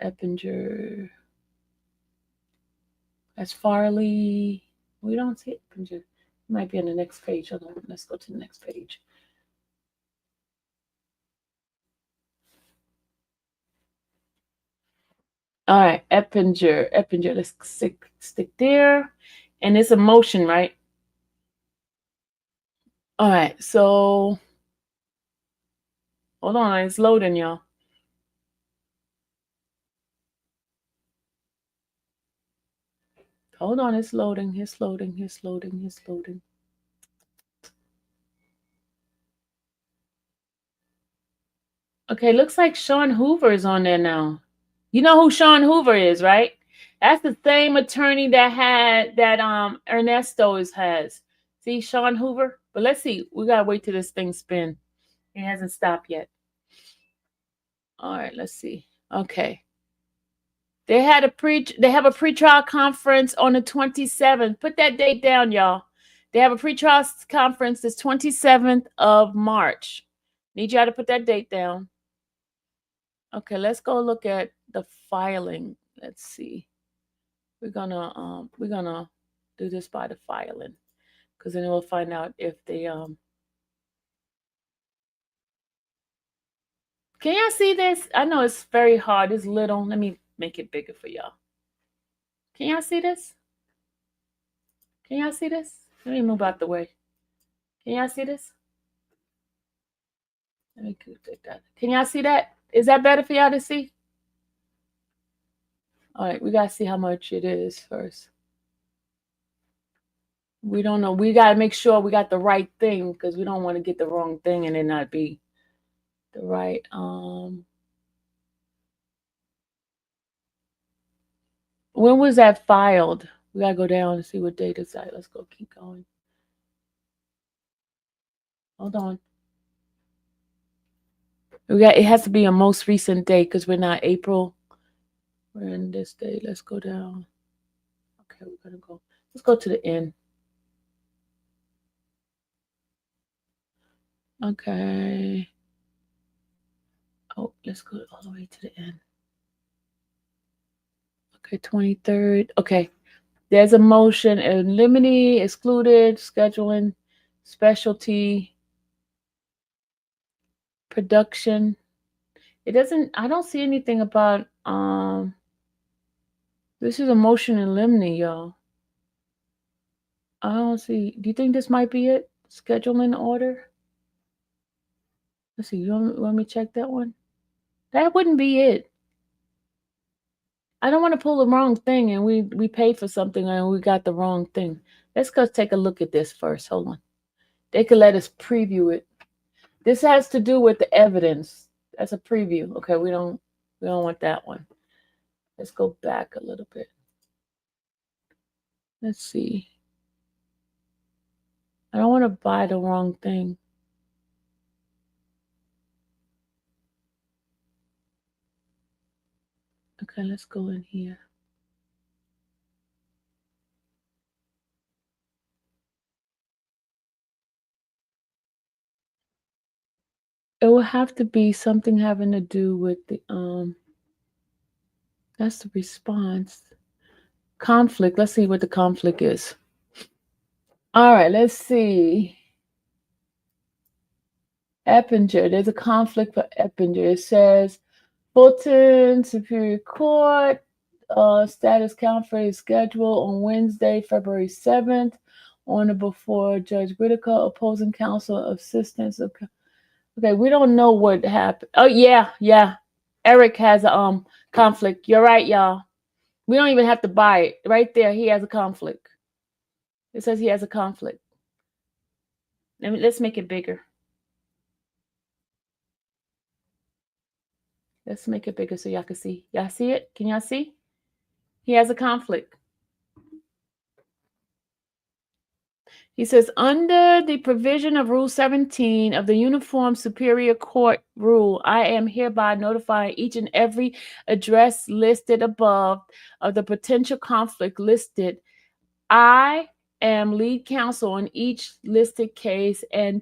Eppinger. That's Farley. We don't see Eppinger. It might be on the next page. Hold on. Let's go to the next page. All right, Eppinger. Let's stick there. And it's a motion, right? All right, so hold on, it's loading, y'all. Hold on, it's loading. Okay, looks like Sean Hoover is on there now. You know who Sean Hoover is, right? That's the same attorney that Ernesto has. See Sean Hoover? But let's see. We gotta wait till this thing spin. It hasn't stopped yet. All right, let's see. Okay. They have a pretrial conference on the 27th. Put that date down, y'all. They have a pretrial conference this 27th of March. Need y'all to put that date down. Okay, let's go look at the filing. Let's see. We're gonna do this by the filing, because then we'll find out if they Can y'all see this? I know it's very hard. It's little. Let me make it bigger for y'all. Can y'all see this? Can y'all see this? Let me move out the way. Can y'all see this? Let me take that. Can y'all see that? Is that better for y'all to see? All right, we gotta see how much it is first. We don't know. We gotta make sure we got the right thing, because we don't want to get the wrong thing and it not be the right When was that filed? We gotta go down and see what date it's at. Let's go keep going. Hold on. It has to be a most recent date, because we're not April. We're in this day. Let's go down. Okay, we're gonna go. Let's go to the end. Okay. Oh, let's go all the way to the end. Okay, 23rd. Okay. There's a motion, limine, excluded, scheduling, specialty, production. It doesn't, I don't see anything about, this is a motion in limine, y'all. I don't see, do you think this might be it? Scheduling order? Let's see, you want me to check that one? That wouldn't be it. I don't want to pull the wrong thing and we paid for something and we got the wrong thing. Let's go take a look at this first. Hold on. They could let us preview it. This has to do with the evidence. That's a preview. Okay, we don't want that one. Let's go back a little bit. Let's see. I don't want to buy the wrong thing. Okay, let's go in here. It will have to be something having to do with the that's the response. Conflict. Let's see what the conflict is. All right, let's see. Eppinger. There's a conflict for Eppinger. It says Fulton Superior Court status conference scheduled on Wednesday, February 7th, on or before Judge Whitaker, opposing counsel, assistance of. Okay, we don't know what happened. Oh yeah. Eric has a conflict. You're right, y'all. We don't even have to buy it. Right there, he has a conflict. It says he has a conflict. Let's make it bigger. Let's make it bigger so y'all can see. Y'all see it? Can y'all see? He has a conflict. He says, under the provision of Rule 17 of the Uniform Superior Court Rule, I am hereby notifying each and every address listed above of the potential conflict listed. I am lead counsel on each listed case, and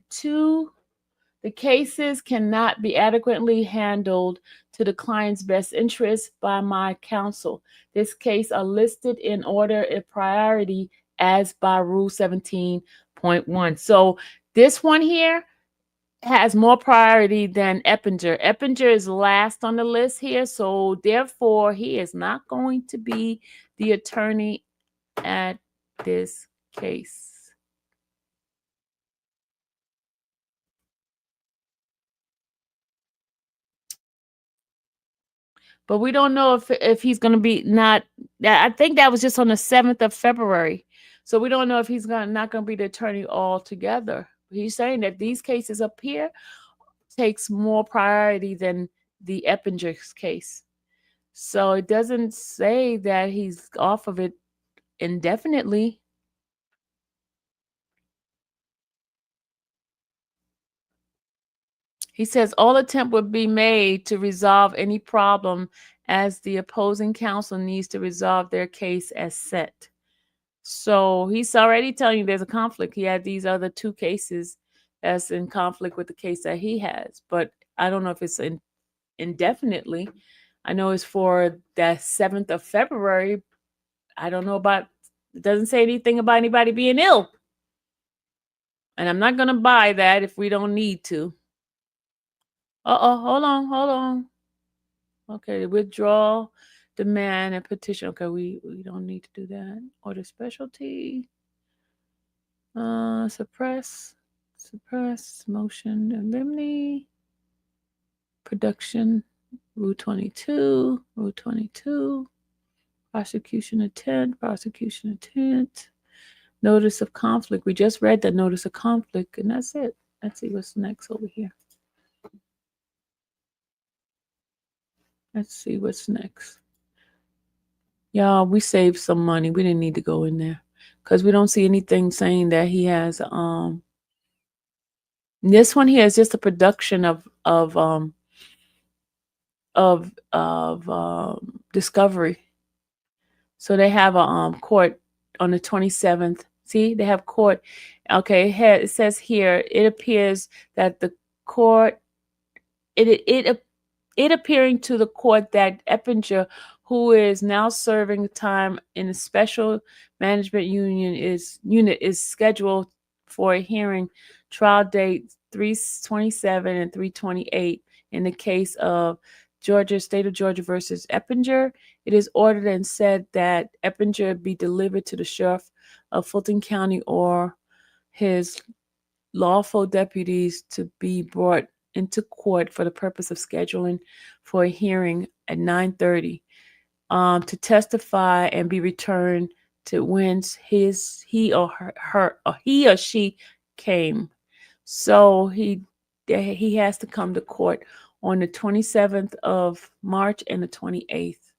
the cases cannot be adequately handled to the client's best interest by my counsel. This case are listed in order of priority as by Rule 17.1. So this one here has more priority than Eppinger. Eppinger is last on the list here, so therefore he is not going to be the attorney at this case. But we don't know if he's going to be not. I think that was just on the 7th of February. So we don't know if he's not going to be the attorney altogether. He's saying that these cases up here takes more priority than the Eppinger's case. So it doesn't say that he's off of it indefinitely. He says all attempt would be made to resolve any problem as the opposing counsel needs to resolve their case as set. So he's already telling you there's a conflict. He had these other two cases that's in conflict with the case that he has, but I don't know if it's indefinitely. I know it's for the 7th of February. I don't know about, it doesn't say anything about anybody being ill. And I'm not going to buy that if we don't need to. Hold on. Okay, withdraw, demand, and petition. Okay, we don't need to do that. Order specialty. Suppress, motion, eliminate, production, Rule 22, prosecution intent, notice of conflict. We just read the notice of conflict, and that's it. Let's see what's next over here. Let's see what's next. Y'all, we saved some money. We didn't need to go in there because we don't see anything saying that he has this one here is just a production of discovery. So they have a court on the 27th. See, they have court. Okay, it says here, it appears that the court, it appearing to the court that Eppinger, who is now serving time in a special management unit, is scheduled for a hearing, trial date 3/27 and 3/28 in the case of State of Georgia versus Eppinger. It is ordered and said that Eppinger be delivered to the sheriff of Fulton County or his lawful deputies to be brought into court for the purpose of scheduling for a hearing at 9:30 to testify and be returned to whence he or she came. So he has to come to court on the 27th of March and the 28th.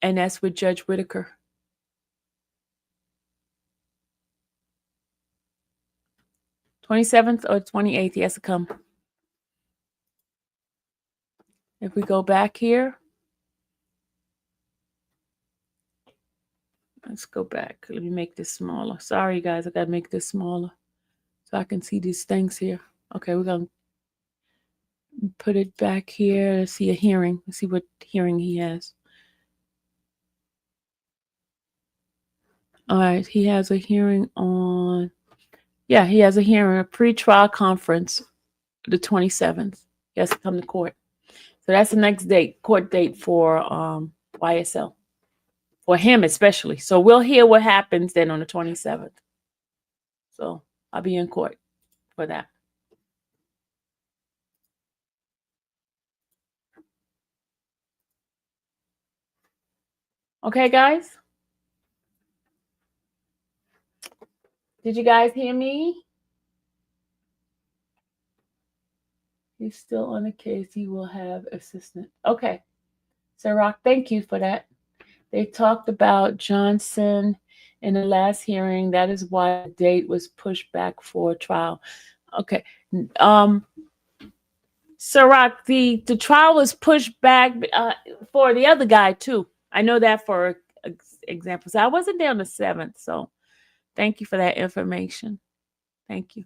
And that's with Judge Whitaker. (27th or 28th), he has to come. If we go back here, let's go back. Let me make this smaller. Sorry, guys, I got to make this smaller so I can see these things here. Okay, we're going to put it back here. Let's see a hearing. Let's see what hearing he has. All right, he has a hearing on Yeah, he has a hearing, a pre-trial conference, the 27th. He has to come to court. So that's the next date, court date for YSL. For him especially. So we'll hear what happens then on the 27th. So I'll be in court for that. Okay, guys? Did you guys hear me? He's still on the case. He will have assistant. Okay. Rock, thank you for that. They talked about Johnson in the last hearing. That is why the date was pushed back for trial. Okay. Rock, the trial was pushed back for the other guy too. I know that for example. So I wasn't there on the 7th, so thank you for that information. Thank you.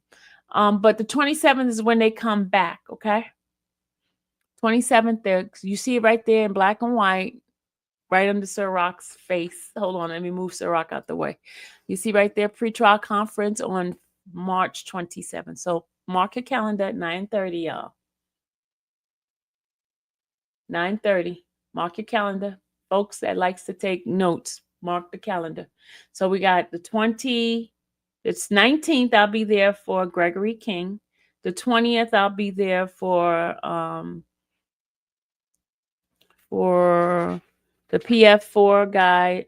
But the 27th is when they come back, okay? 27th there. You see it right there in black and white, right under Sir Rock's face. Hold on, let me move Sir Rock out the way. You see right there, pre-trial conference on March 27th. So mark your calendar at 9:30, y'all. 9:30. Mark your calendar. Folks that likes to take notes, mark the calendar. So we got the 19th, I'll be there for Gregory King. The 20th, I'll be there for the PF4 guy,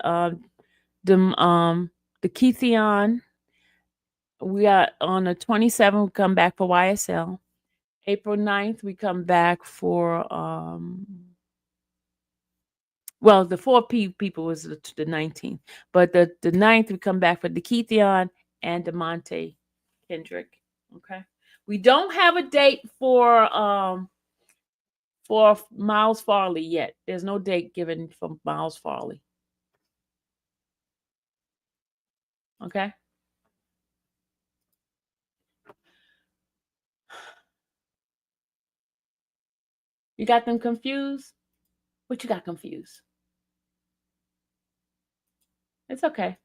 the Keithion. We got on the 27th, we come back for YSL. April 9th, we come back for well, the 4P people was the 19th, but the 9th we come back for the Keithion and DeMonte Kendrick. Okay, we don't have a date for Miles Farley yet. There's no date given for Miles Farley. Okay. You got them confused? What you got confused? It's okay.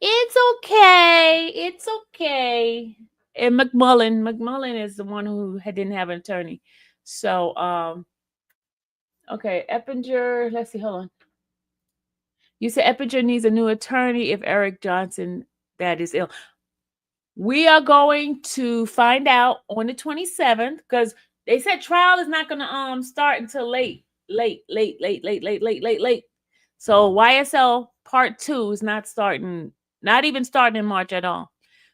It's okay. It's okay. And McMullen is the one who didn't have an attorney. So, okay, Eppinger, let's see, hold on. You said Eppinger needs a new attorney if Eric Johnson that is ill. We are going to find out on the 27th because they said trial is not going to start until late. So YSL part 2 is not even starting in March at all.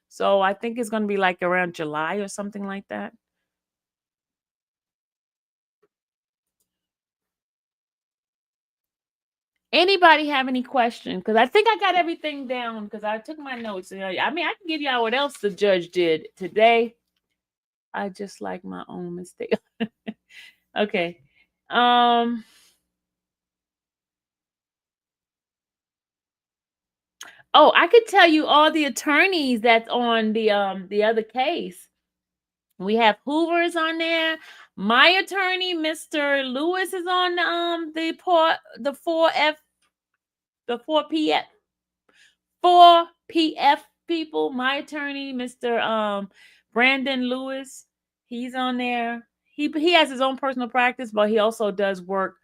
So I think it's going to be like around July or something like that. Anybody have any questions? Because I think I got everything down because I took my notes. I mean, I can give y'all what else the judge did today. I just like my own mistake. Okay. Oh, I could tell you all the attorneys that's on the other case. We have Hoover's on there. My attorney, Mr. Lewis, is on the 4PF people. My attorney, Mr. Brandon Lewis, he's on there. He has his own personal practice, but he also does work.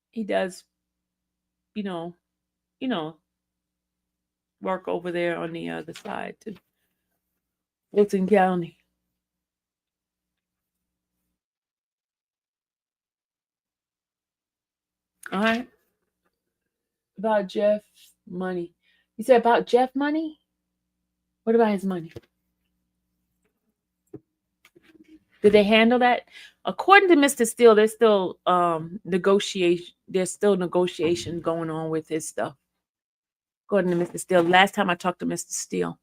He does, work over there on the other side too. Wilton County. All right. About Jeff money. You said about Jeff money? What about his money? Did they handle that? According to Mr. Steele, there's still negotiation. There's still negotiation going on with his stuff. According to Mr. Steele, last time I talked to Mr. Steele,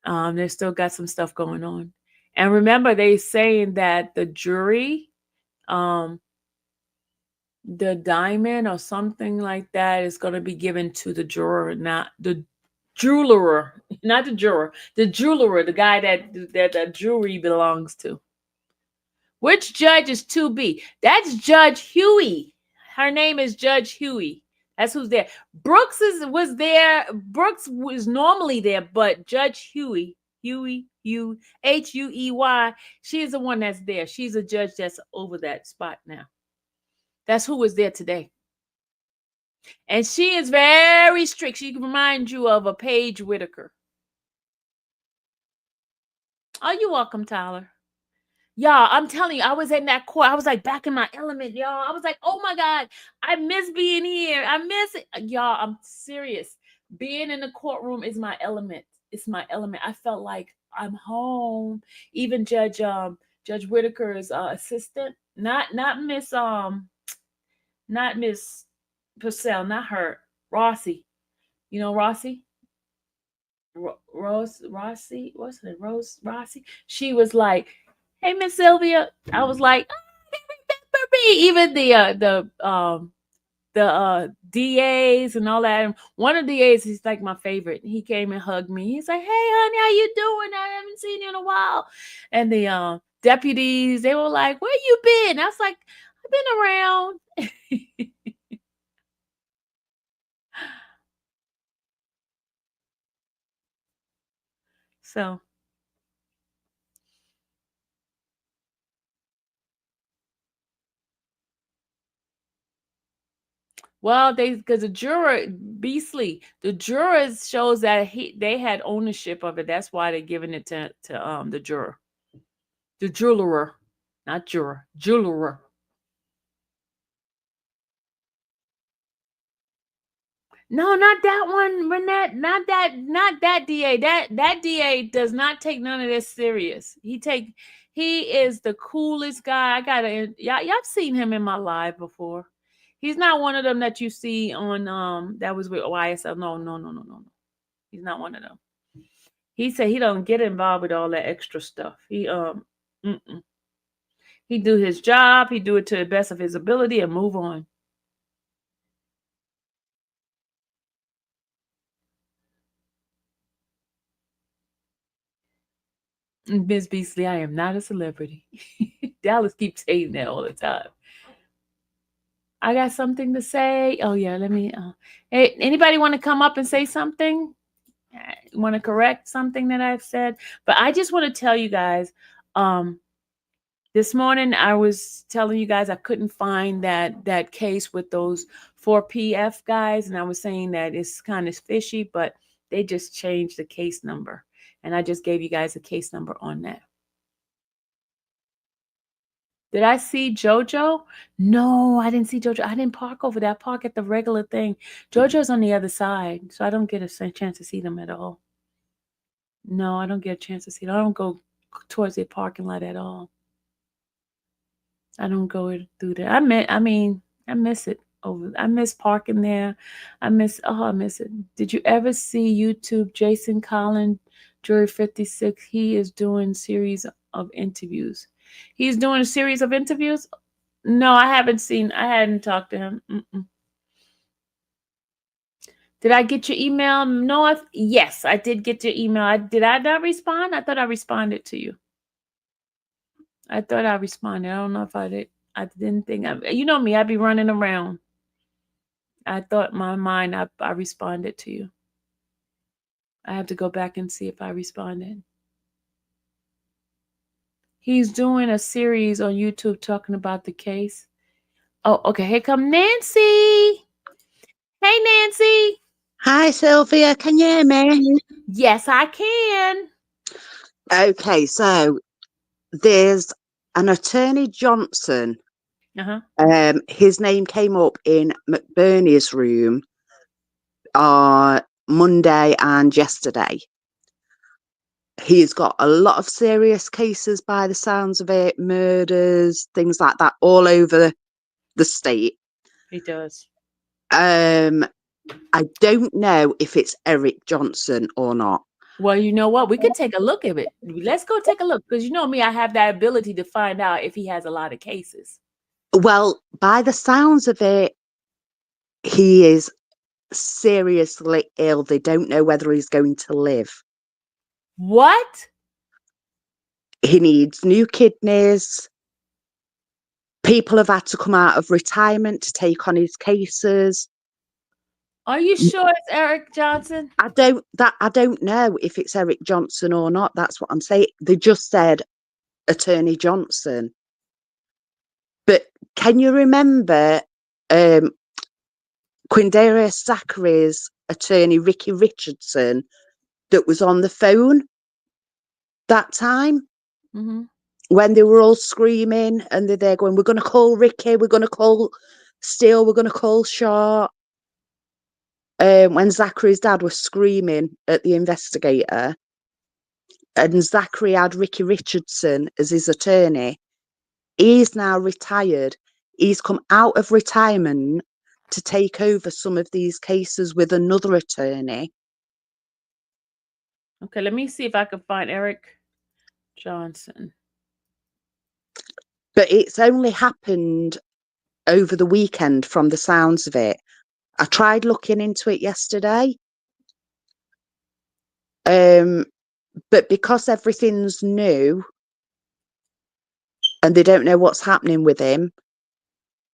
they still got some stuff going on. And remember, they saying that the jury, the diamond or something like that is going to be given to the juror, not the jeweler, not the juror, the jeweler, the guy that the jury belongs to. Which judge is 2B? That's Judge Huey. Her name is Judge Huey. That's who's there. Brooks was there. Brooks was normally there, but Judge Huey, Huey, she is the one that's there. She's a judge that's over that spot now. That's who was there today. And she is very strict. She reminds you of a Paige Whitaker. Oh, you're welcome, Tyler. Y'all, I'm telling you, I was in that court. I was like back in my element, y'all. I was like, oh my God, I miss being here. I miss it. Y'all, I'm serious. Being in the courtroom is my element. It's my element. I felt like I'm home. Even Judge Whitaker's assistant, not Miss Purcell, not her, Rossi. You know Rossi? Rossi, what's her name? Rossi. She was like, "Hey, Miss Sylvia." I was like, "Oh, they remember me." Even the DAs and all that. And one of the DAs is like my favorite. He came and hugged me. He's like, "Hey, honey, how you doing? I haven't seen you in a while." And the deputies, they were like, "Where you been?" I was like, "I've been around." So, well, because the juror beastly, the jurors shows that they had ownership of it. That's why they're giving it to the juror, the jeweler, not juror, jeweler. No, not that one, Renette. Not that DA. That DA does not take none of this serious. He is the coolest guy. Y'all seen him in my live before. He's not one of them that you see on that was with YSL. No. He's not one of them. He said he don't get involved with all that extra stuff. He do his job. He do it to the best of his ability and move on. Miss Beasley, I am not a celebrity. Dallas keeps saying that all the time. I got something to say. Oh yeah, let me. Hey, anybody want to come up and say something? Want to correct something that I've said? But I just want to tell you guys. This morning I was telling you guys I couldn't find that case with those 4PF guys, and I was saying that it's kind of fishy, but they just changed the case number. And I just gave you guys a case number on that. Did I see JoJo? No, I didn't see JoJo. I didn't park over there. I park at the regular thing. JoJo's on the other side, so I don't get a chance to see them at all. No, I don't get a chance to see them. I don't go towards the parking lot at all. I don't go through there. I miss it. I miss parking there. I miss it. Did you ever see YouTube Jason Collins, Jury 56? He is doing series of interviews. He's doing a series of interviews? No, I hadn't talked to him. Did I get your email? No, yes, I did get your email. Did I not respond? I thought I responded to you. I thought I responded. I don't know if I did. I didn't think you know me, I'd be running around. I thought in my mind I responded to you. I have to go back and see if I responded. He's doing a series on YouTube talking about the case. Oh, okay. Here come Nancy. Hey, Nancy. Hi, Sylvia. Can you hear me? Yes, I can. Okay, so there's an Attorney Johnson. His name came up in McBurney's room on Monday and yesterday. He's got a lot of serious cases by the sounds of it, murders, things like that, all over the state. He does. I don't know if it's Eric Johnson or not. Well, you know what? We could take a look at it. Let's go take a look, because you know me, I have that ability to find out if he has a lot of cases. Well, by the sounds of it, he is seriously ill. They don't know whether he's going to live. What? He needs new kidneys. People have had to come out of retirement to take on his cases. Are you sure it's Eric Johnson? I don't know if it's Eric Johnson or not. That's what I'm saying. They just said Attorney Johnson. But can you remember Quindarius Zachary's attorney, Ricky Richardson, that was on the phone that time when they were all screaming and they're going, we're going to call Ricky, we're going to call Steele, we're going to call Shaw. When Zachary's dad was screaming at the investigator, and Zachary had Ricky Richardson as his attorney. He's now retired. He's come out of retirement to take over some of these cases with another attorney. Okay, let me see if I can find Eric Johnson. But it's only happened over the weekend from the sounds of it. I tried looking into it yesterday. But because everything's new and they don't know what's happening with him,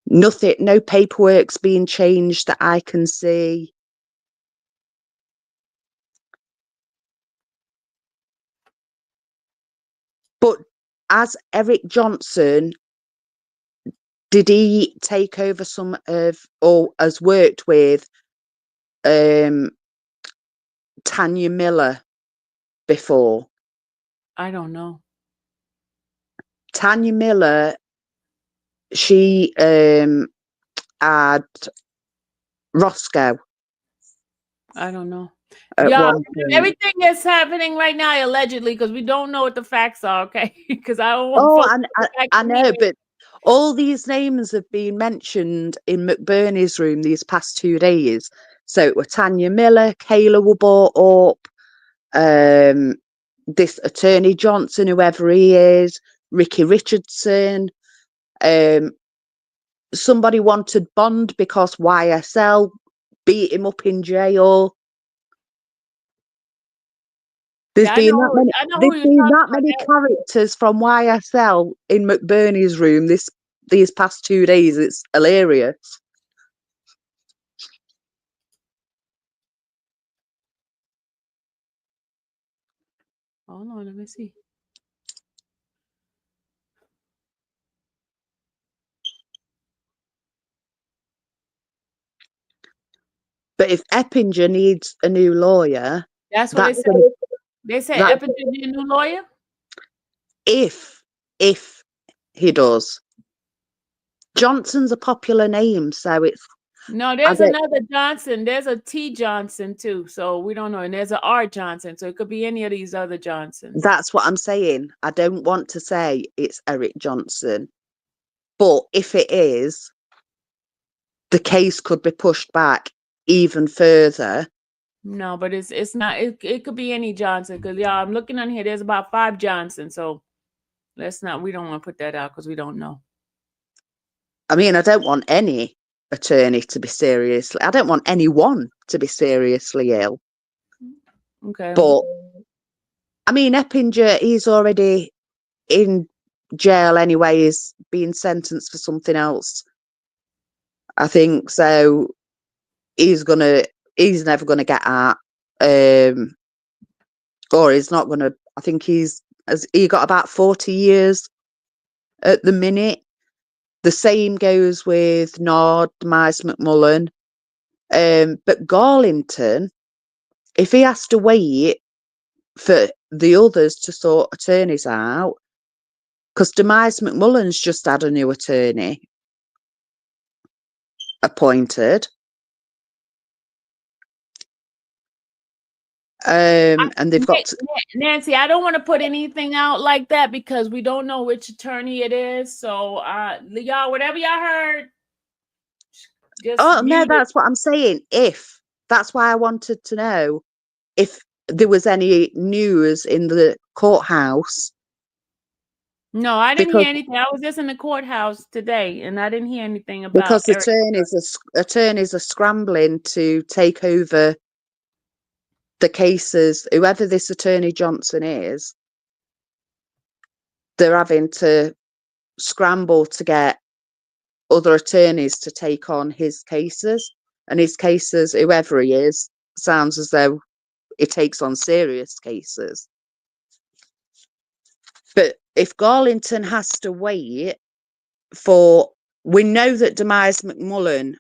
no paperwork's being changed that I can see. But as Eric Johnson, did he take over some of, or has worked with Tanya Miller before? I don't know. Tanya Miller, she had Roscoe. I don't know. Yeah, everything that's happening right now allegedly, because we don't know what the facts are, okay? Because I don't want I know, but all these names have been mentioned in McBurney's room these past 2 days. So it were Tanya Miller, Kayla were brought up, this Attorney Johnson, whoever he is, Ricky Richardson. Somebody wanted bond because YSL beat him up in jail. There's been that many characters from YSL in McBurney's room these past 2 days. It's hilarious. Hold on, let me see. But if Eppinger needs a new lawyer, that's what they said. They said Eppinger needs a new lawyer? If he does. Johnson's a popular name, so it's... No, there's another Johnson. There's a T Johnson too, so we don't know. And there's an R Johnson, so it could be any of these other Johnsons. That's what I'm saying. I don't want to say it's Eric Johnson, but if it is, the case could be pushed back even further. No, but it's not. It could be any Johnson, because I'm looking on here. There's about 5 Johnsons, so let's not. We don't want to put that out because we don't know. I mean, I don't want any attorney to be seriously... I don't want anyone to be seriously ill. Okay. But, I mean, Eppinger, he's already in jail anyway. He's being sentenced for something else, I think. So, he's never going to get out. Or he's not going to... I think he got about 40 years at the minute. The same goes with Nord, Miles McMullen. But Garlington, if he has to wait for the others to sort attorneys out, because Demise McMullen's just had a new attorney appointed. And they've got... Nancy, I don't want to put anything out like that because we don't know which attorney it is. So, y'all, whatever y'all heard. No, that's what I'm saying. That's why I wanted to know if there was any news in the courthouse. No, I didn't hear anything. I was just in the courthouse today, and I didn't hear anything about... Because attorneys are scrambling to take over the cases. Whoever this Attorney Johnson is, they're having to scramble to get other attorneys to take on his cases. and his cases, whoever he is, sounds as though he takes on serious cases. But if Garlington has to wait for, we know that Demise McMullen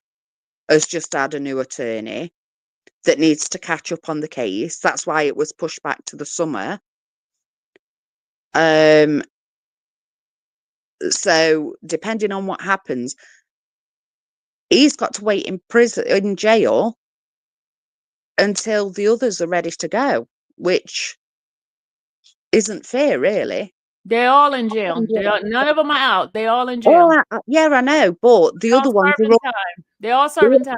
has just had a new attorney that needs to catch up on the case. That's why it was pushed back to the summer. So depending on what happens, he's got to wait in jail until the others are ready to go, which isn't fair, really. They're all in jail. None of them are out. They're all in jail. Yeah, I know, but the other ones are time. They're all serving time.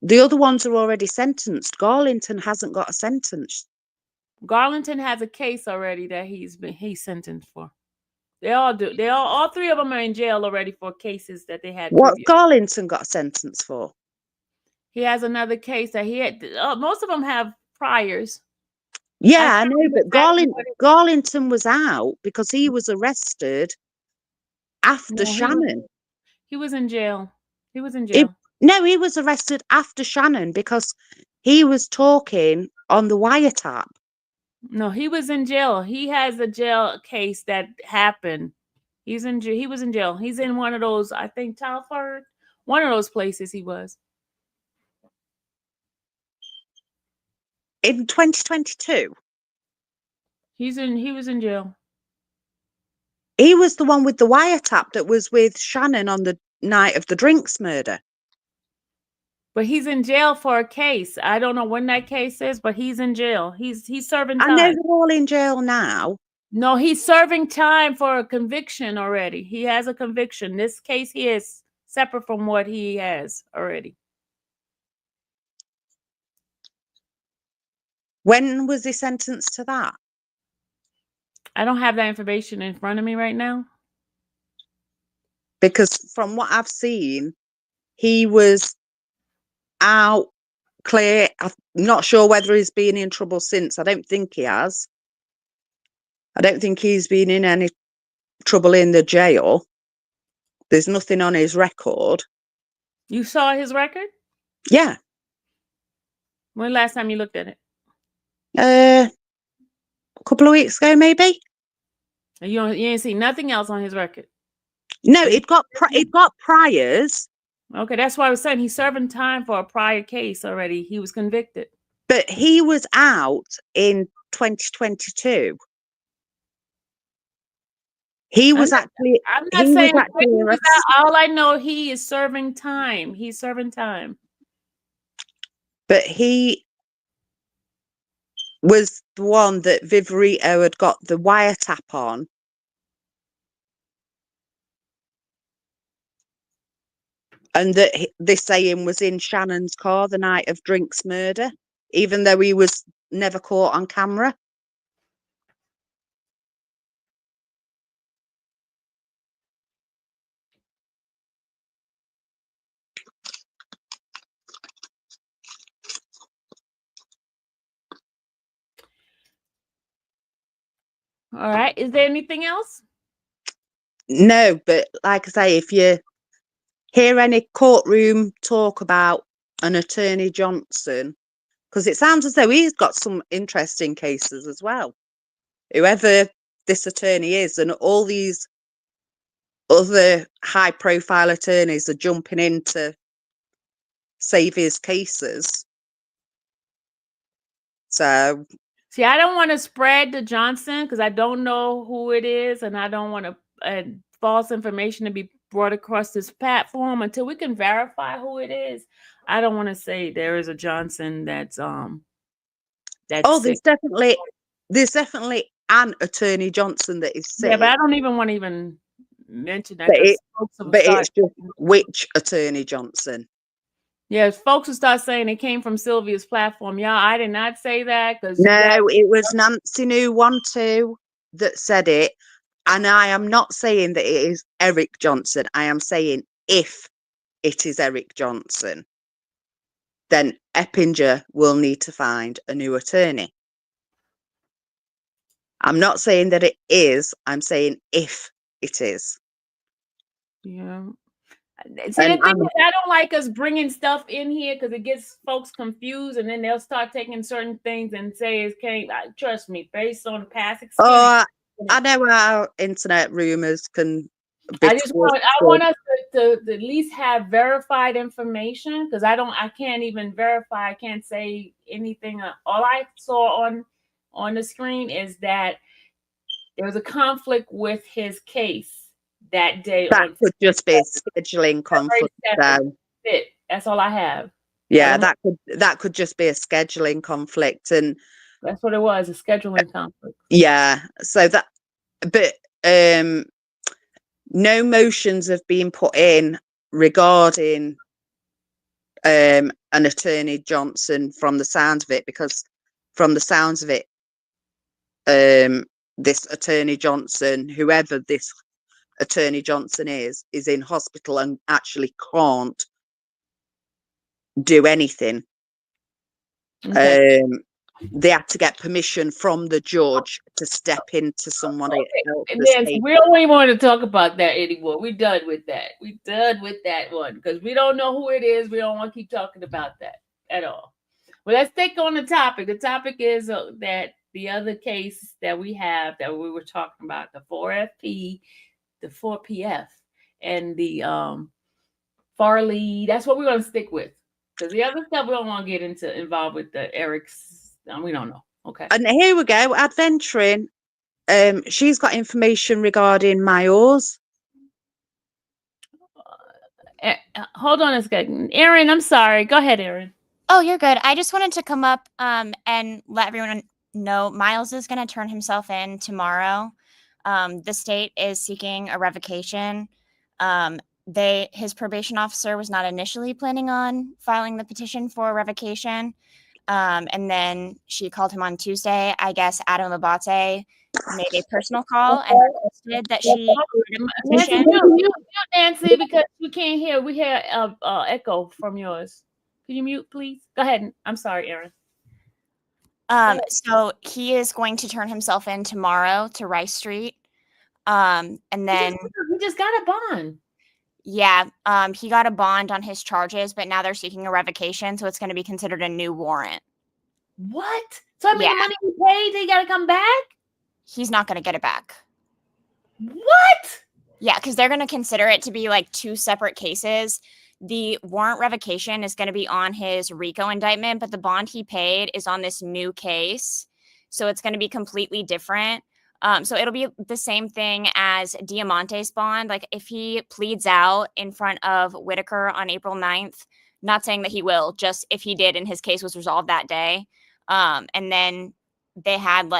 The other ones are already sentenced. Garlington hasn't got a sentence. Garlington has a case already that he's sentenced for. They all do. All three of them are in jail already for cases that they had. What's Garlington got a sentence for? He has another case that he had. Most of them have priors. Yeah, I know, but Garlington was out because he was arrested after Shannon. He was in jail. He was in jail. He was arrested after Shannon because he was talking on the wiretap. No, he was in jail. He has a jail case that happened. He was in jail. He's in one of those, I think, Telford, one of those places he was. In 2022? He was in jail. He was the one with the wiretap that was with Shannon on the night of the drinks murder. But he's in jail for a case. I don't know when that case is, but he's in jail. He's serving time. I know they're all in jail now. No, he's serving time for a conviction already. He has a conviction. This case here is separate from what he has already. When was he sentenced to that? I don't have that information in front of me right now. Because from what I've seen, he was out clear. I'm not sure whether he's been in trouble since. I don't think he has. I don't think he's been in any trouble in the jail. There's nothing on his record. You saw his record? Yeah. When last time you looked at it? A couple of weeks ago, maybe. You ain't seen nothing else on his record? No, it got priors. Okay, that's why I was saying he's serving time for a prior case already. He was convicted. But he was out in 2022. He was actually. I'm not saying all I know, he is serving time. He's serving time. But he was the one that Viverito had got the wiretap on. And that they say him was in Shannon's car the night of Drink's murder, even though he was never caught on camera. All right. Is there anything else? No, but like I say, if you hear any courtroom talk about an Attorney Johnson, because it sounds as though he's got some interesting cases as well. Whoever this attorney is, and all these other high-profile attorneys are jumping in to save his cases. So, see, I don't want to spread the Johnson because I don't know who it is, and I don't want to false information to be brought across this platform until we can verify who it is. I don't want to say there is a Johnson that's there's definitely an Attorney Johnson that is sick. Yeah, but I don't even want to mention that. But it's just which Attorney Johnson. Yeah, folks will start saying it came from Sylvia's platform. Yeah, I did not say that. No, it was Nancy New 1-2 that said it. And I am not saying that it is Eric Johnson. I am saying if it is Eric Johnson, then Eppinger will need to find a new attorney. I'm not saying that it is. I'm saying if it is. Yeah. See, the thing is, I don't like us bringing stuff in here because it gets folks confused, and then they'll start taking certain things and say it can't. Trust me, based on past experience. Oh, I know how internet rumors can be. I want us to at least have verified information, because I can't even verify. I can't say anything. All I saw on the screen is that there was a conflict with his case that day. That could just be a scheduling conflict. That's all I have. Yeah, that could just be a scheduling conflict, and that's what it was, a scheduling conflict. Yeah, so that, but no motions have been put in regarding an attorney Johnson from the sounds of it, because from the sounds of it, this attorney Johnson, whoever this attorney Johnson is in hospital and actually can't do anything. Okay. They had to get permission from the judge to step into someone else. We don't even want to talk about that anymore. We're done with that. We're done with that one, because we don't know who it is. We don't want to keep talking about that at all. Well, let's take on the topic. The topic is that the other case that we have that we were talking about, the 4FP, the 4PF, and the Farley. That's what we're going to stick with, because the other stuff we don't want to get involved with the Eric's. We don't know. Okay. And here we go. Adventuring. She's got information regarding Miles. Hold on a second. Erin, I'm sorry. Go ahead, Erin. Oh, you're good. I just wanted to come up and let everyone know Miles is going to turn himself in tomorrow. The state is seeking a revocation. His probation officer was not initially planning on filing the petition for revocation. And then she called him on Tuesday. I guess Adam Abate made a personal call and requested that she mute Nancy, because we can't hear. We hear echo from yours. Can you mute, please? Go ahead. I'm sorry, Erin. So he is going to turn himself in tomorrow to Rice Street. And then he just got a bond. Yeah, he got a bond on his charges, but now they're seeking a revocation, so it's going to be considered a new warrant. What? So I mean, the money he paid, they got to come back? He's not going to get it back. What? Yeah, because they're going to consider it to be like two separate cases. The warrant revocation is going to be on his RICO indictment, but the bond he paid is on this new case. So it's going to be completely different. So it'll be the same thing as Diamante's bond. Like if he pleads out in front of Whitaker on April 9th, not saying that he will, just if he did and his case was resolved that day. And then they had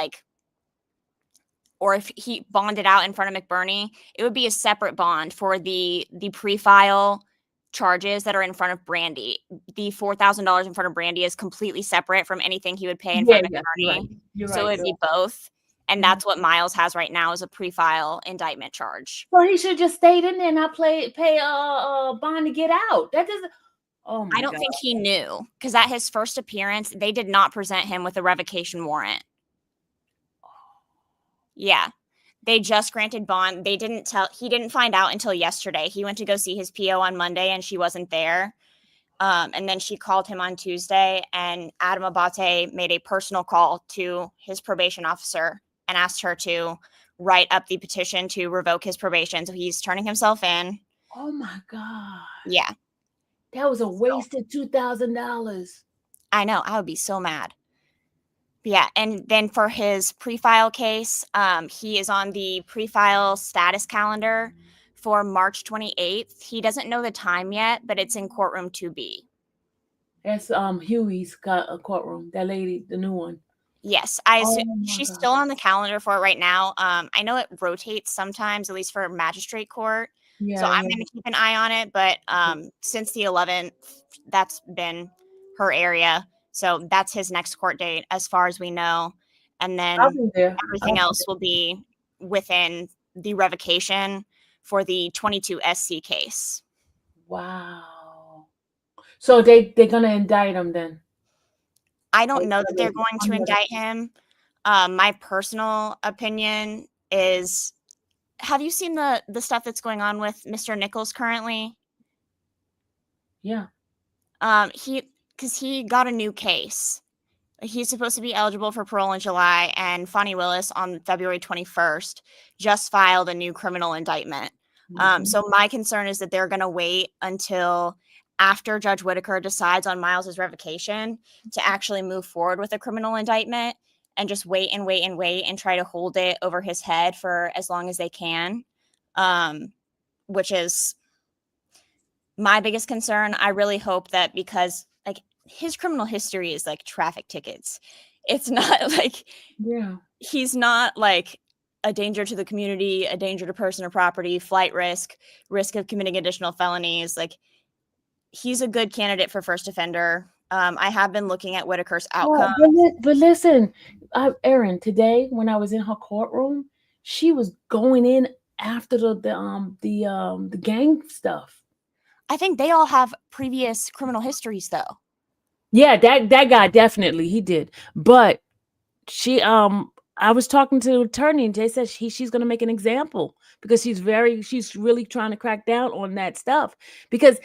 or if he bonded out in front of McBurney, it would be a separate bond for the pre-file charges that are in front of Brandy. The $4,000 in front of Brandy is completely separate from anything he would pay in front of McBurney. So it'd be both. And that's what Miles has right now, is a pre-file indictment charge. Well, he should just stayed in there and not pay a bond to get out. That doesn't. Oh my I don't think he knew, because at his first appearance, they did not present him with a revocation warrant. Yeah, they just granted bond. He didn't find out until yesterday. He went to go see his PO on Monday and she wasn't there. And then she called him on Tuesday, and Adam Abate made a personal call to his probation officer and asked her to write up the petition to revoke his probation. So he's turning himself in. Oh my God. Yeah. That was a wasted $2,000. I know. I would be so mad. Yeah. And then for his pre-file case, he is on the pre-file status calendar for March 28th. He doesn't know the time yet, but it's in courtroom 2B. That's Huey's courtroom. That lady, the new one. Yes, she's still on the calendar for it right now. I know it rotates sometimes, at least for magistrate court. Yeah, so I'm going to keep an eye on it. But since the 11th, that's been her area. So that's his next court date, as far as we know. And then everything else will be within the revocation for the 22 SC case. Wow. So they're going to indict him then? I don't know that they're going to indict him. My personal opinion is, have you seen the stuff that's going on with Mr. Nichols currently? Yeah. Because he got a new case. He's supposed to be eligible for parole in July, and Fonnie Willis on February 21st just filed a new criminal indictment. So my concern is that they're going to wait until after Judge Whitaker decides on Miles's revocation to actually move forward with a criminal indictment, and just wait and wait and wait and try to hold it over his head for as long as they can, which is my biggest concern. I really hope that, because like his criminal history is like traffic tickets. It's not like, Yeah. he's not like a danger to the community, a danger to person or property, flight risk of committing additional felonies. Like, he's a good candidate for first offender. I have been looking at Whitaker's outcome. But listen, Erin, today when I was in her courtroom, she was going in after the gang stuff. I think they all have previous criminal histories, though. Yeah, that guy definitely, he did. But she I was talking to the attorney, and they said she's going to make an example, because she's really trying to crack down on that stuff. Because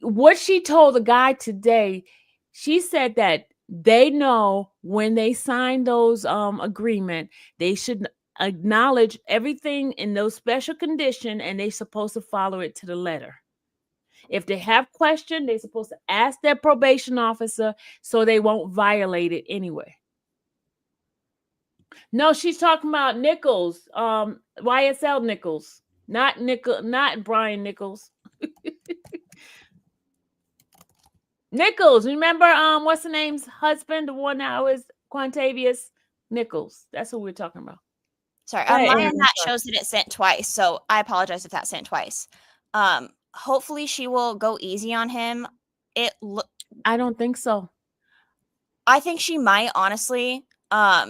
what she told the guy today, she said that they know when they sign those agreement, they should acknowledge everything in those special condition, and they're supposed to follow it to the letter. If they have question, they're supposed to ask their probation officer, so they won't violate it anyway. No, she's talking about Nichols, YSL Nichols, not Brian Nichols. Nichols, remember what's the name's husband, the one that was Quantavious Nichols. That's who we're talking about. Sorry, on my end that shows that it sent twice, so I apologize if that sent twice. Hopefully she will go easy on him. I don't think so. I think she might, honestly,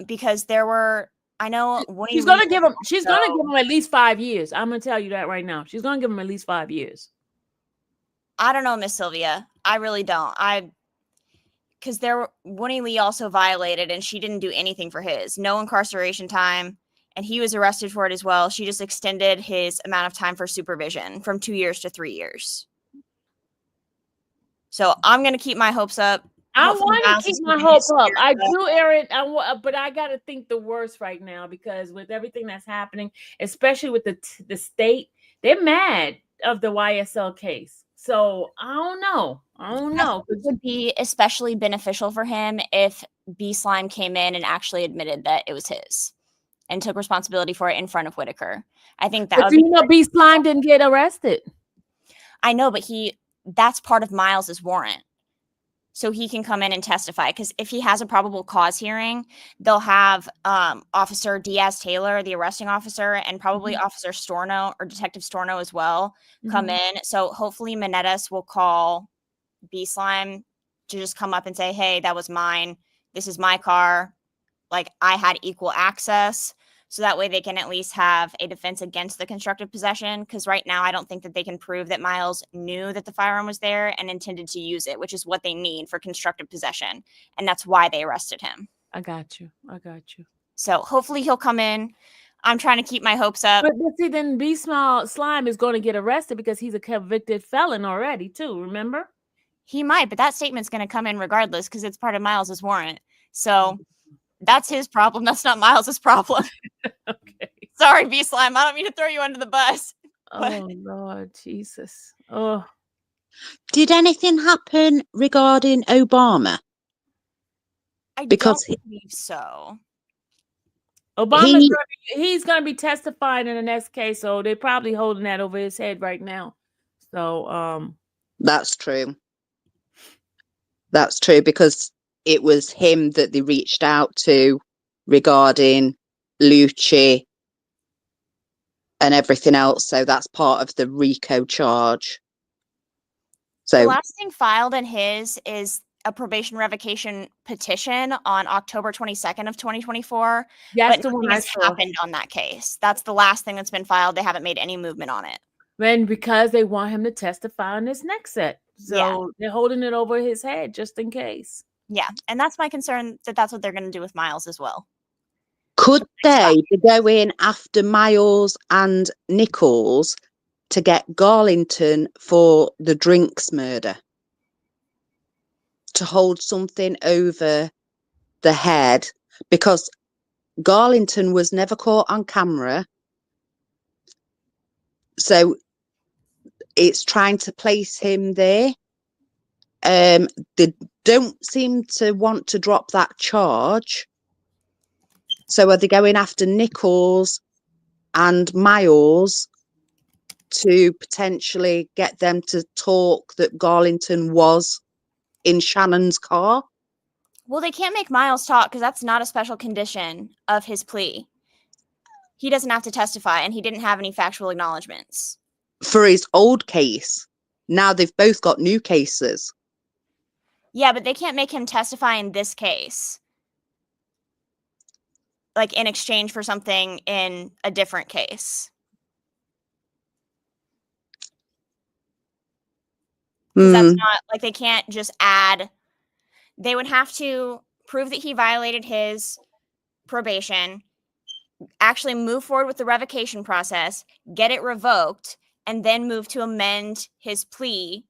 because there were, I know she's gonna give him at least 5 years. I'm gonna tell you that right now. She's gonna give him at least 5 years. I don't know, Miss Sylvia. I really don't. Because Winnie Lee also violated, and she didn't do anything for his. No incarceration time, and he was arrested for it as well. She just extended his amount of time for supervision from 2 years to 3 years. So I'm going to keep my hopes up. I want to keep my hopes up. I do, Erin. But I got to think the worst right now, because with everything that's happening, especially with the state, they're mad of the YSL case. So I don't know. It would be especially beneficial for him if B Slime came in and actually admitted that it was his and took responsibility for it in front of Whitaker. I think that would be. B Slime didn't get arrested. I know, but that's part of Miles's warrant. So he can come in and testify, because if he has a probable cause hearing, they'll have Officer Diaz-Taylor, the arresting officer, and probably Officer Storno or Detective Storno as well come in. So hopefully Manetas will call B Slime to just come up and say, hey, that was mine. This is my car. Like, I had equal access. So that way they can at least have a defense against the constructive possession. Because right now, I don't think that they can prove that Miles knew that the firearm was there and intended to use it, which is what they need for constructive possession. And that's why they arrested him. I got you. So hopefully he'll come in. I'm trying to keep my hopes up. But see, then B Slime is going to get arrested because he's a convicted felon already, too. Remember? He might, but that statement's going to come in regardless, because it's part of Miles's warrant. So that's his problem. That's not Miles's problem. Okay. Sorry, B Slime. I don't mean to throw you under the bus. Oh, Lord Jesus. Oh. Did anything happen regarding Obama? I don't believe so. He's going to be testifying in the next case, so they're probably holding that over his head right now. So, that's true. That's true, because it was him that they reached out to regarding Lucci and everything else. So that's part of the RICO charge. So the last thing filed in his is a probation revocation petition on October 22nd of 2024. That's but the one nothing has happened on that case. That's the last thing that's been filed. They haven't made any movement on it. And because they want him to testify on this next set. So they're holding it over his head just in case. Yeah. And that's my concern, that that's what they're going to do with Miles as well. Could they be going after Miles and Nichols to get Garlington for the drinks murder, to hold something over the head, because Garlington was never caught on camera. So it's trying to place him there. They don't seem to want to drop that charge. So are they going after Nichols and Miles to potentially get them to talk that Garlington was in Shannon's car? Well, they can't make Miles talk because that's not a special condition of his plea. He doesn't have to testify, and he didn't have any factual acknowledgments. For his old case. Now they've both got new cases. Yeah, but they can't make him testify in this case. Like in exchange for something in a different case. Because that's not, like, they can't just add. They would have to prove that he violated his probation, actually move forward with the revocation process, get it revoked, and then move to amend his plea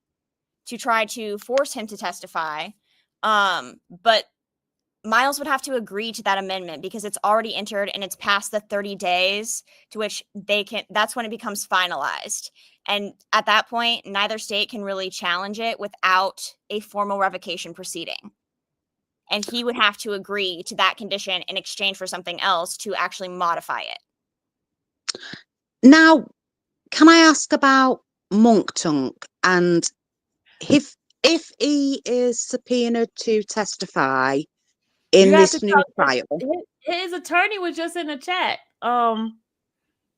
to try to force him to testify. But Miles would have to agree to that amendment because it's already entered and it's past the 30 days to which they can, that's when it becomes finalized. And at that point, neither state can really challenge it without a formal revocation proceeding. And he would have to agree to that condition in exchange for something else to actually modify it. Now, can I ask about Monktonk, and if he is subpoenaed to testify in this new trial? His attorney was just in the chat.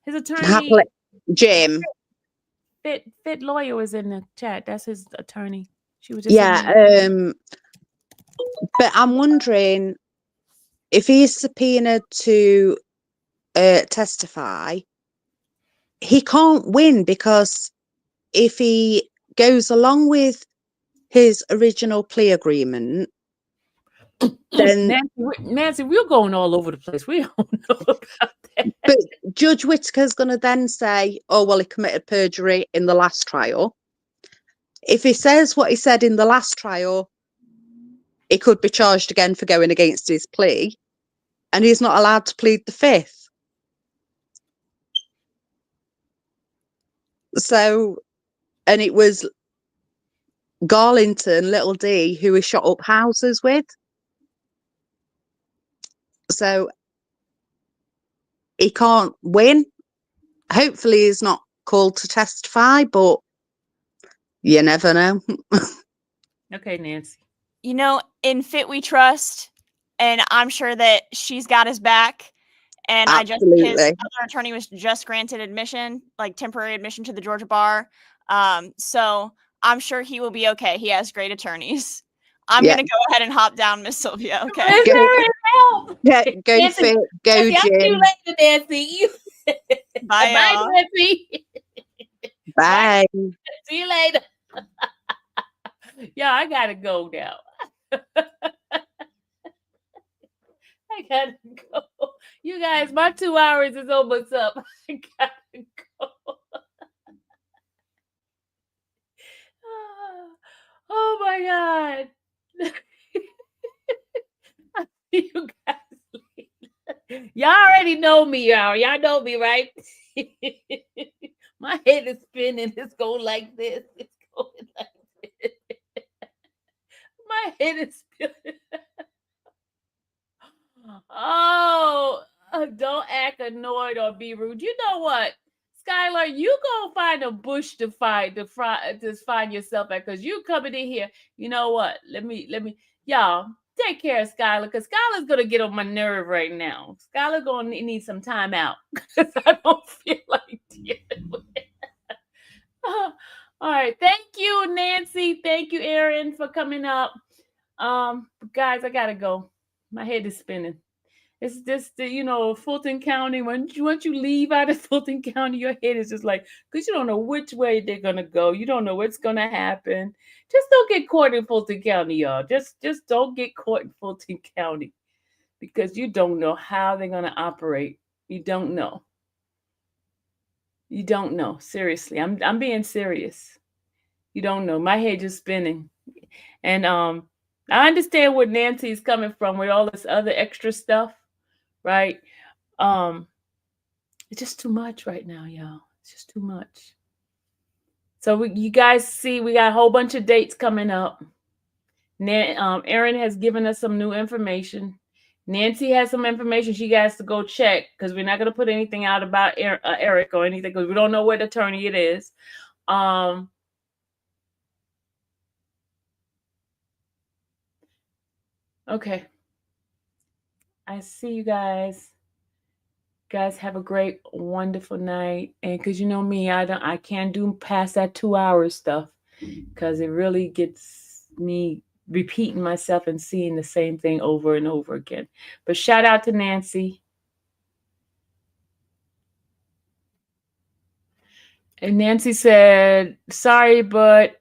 His attorney, Jim. Fit lawyer was in the chat. That's his attorney. She was just but I'm wondering if he's subpoenaed to testify, he can't win, because if he goes along with his original plea agreement, then Nancy, we're going all over the place. We don't know about that. But Judge Whitaker's going to then say, oh, well, he committed perjury in the last trial. If he says what he said in the last trial, he could be charged again for going against his plea, and he's not allowed to plead the fifth. So, and it was Garlington, Little D, who he shot up houses with. So he can't win. Hopefully he's not called to testify, but you never know. Okay, Nancy. You know, in Fit we trust, and I'm sure that she's got his back. And Absolutely. His other attorney was just granted admission, like temporary admission to the Georgia bar. So I'm sure he will be okay. He has great attorneys. I'm going to go ahead and hop down, Miss Sylvia. Okay. Go Nancy, Fit, go Nancy, Jim. I'll see you later, Nancy. Bye, Bye, Nancy. Bye. See you later. Yeah, I gotta go now. I gotta go. You guys, my 2 hours is almost up. I gotta go. Oh my God. I'll see you guys later. Y'all already know me, y'all. Y'all know me, right? My head is spinning. It's going like this. It's going like this. My head is spinning. Oh, don't act annoyed or be rude. You know what, Skylar, you go find a bush to find yourself at, because you coming in here. You know what? Let me, y'all take care of Skylar, because Skylar's gonna get on my nerve right now. Skylar's gonna need some time out because I don't feel like dealing with it. All right, thank you, Nancy. Thank you, Aaron, for coming up. Guys, I gotta go. My head is spinning. It's just, Fulton County. Once you leave out of Fulton County, your head is just like, because you don't know which way they're gonna go. You don't know what's gonna happen. Just don't get caught in Fulton County, y'all. Just don't get caught in Fulton County, because you don't know how they're gonna operate. You don't know. You don't know. Seriously. I'm being serious. You don't know. My head just spinning. And I understand where Nancy's coming from with all this other extra stuff, right? It's just too much right now, y'all. It's just too much. So you guys see, we got a whole bunch of dates coming up. Erin has given us some new information. Nancy has some information she has to go check because we're not going to put anything out about Eric or anything because we don't know what attorney it is. Okay. I see you guys. Guys, have a great, wonderful night. And because you know me, I can't do past that 2 hours stuff because it really gets me repeating myself and seeing the same thing over and over again. But shout out to Nancy. And Nancy said, sorry, but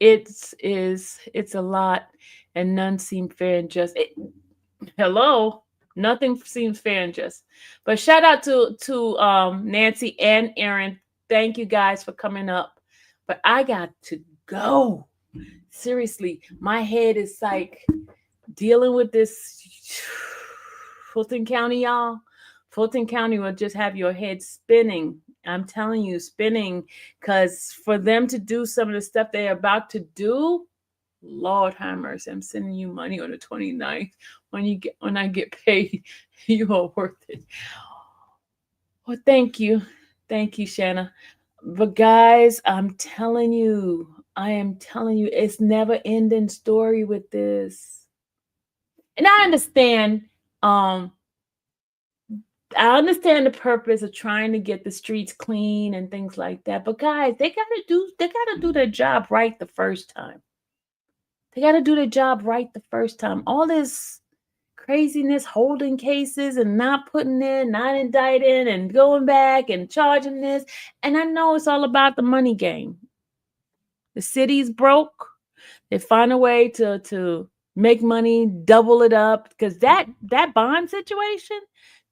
it's a lot and none seem fair and just. Hello. Nothing seems fair and just. But shout out to Nancy and Erin. Thank you guys for coming up. But I got to go. Seriously, my head is like dealing with this. Fulton County, y'all. Fulton County will just have your head spinning. I'm telling you, spinning. Because for them to do some of the stuff they're about to do, Lord have mercy, I'm sending you money on the 29th. When I get paid, you are worth it. Well, thank you. Thank you, Shanna. But guys, I am telling you, it's never ending story with this. And I understand, the purpose of trying to get the streets clean and things like that. But guys, they gotta do their job right the first time. They got to do their job right the first time. All this craziness, holding cases and not putting in, not indicting and going back and charging this. And I know it's all about the money game. The city's broke. They find a way to make money, double it up. Because that bond situation,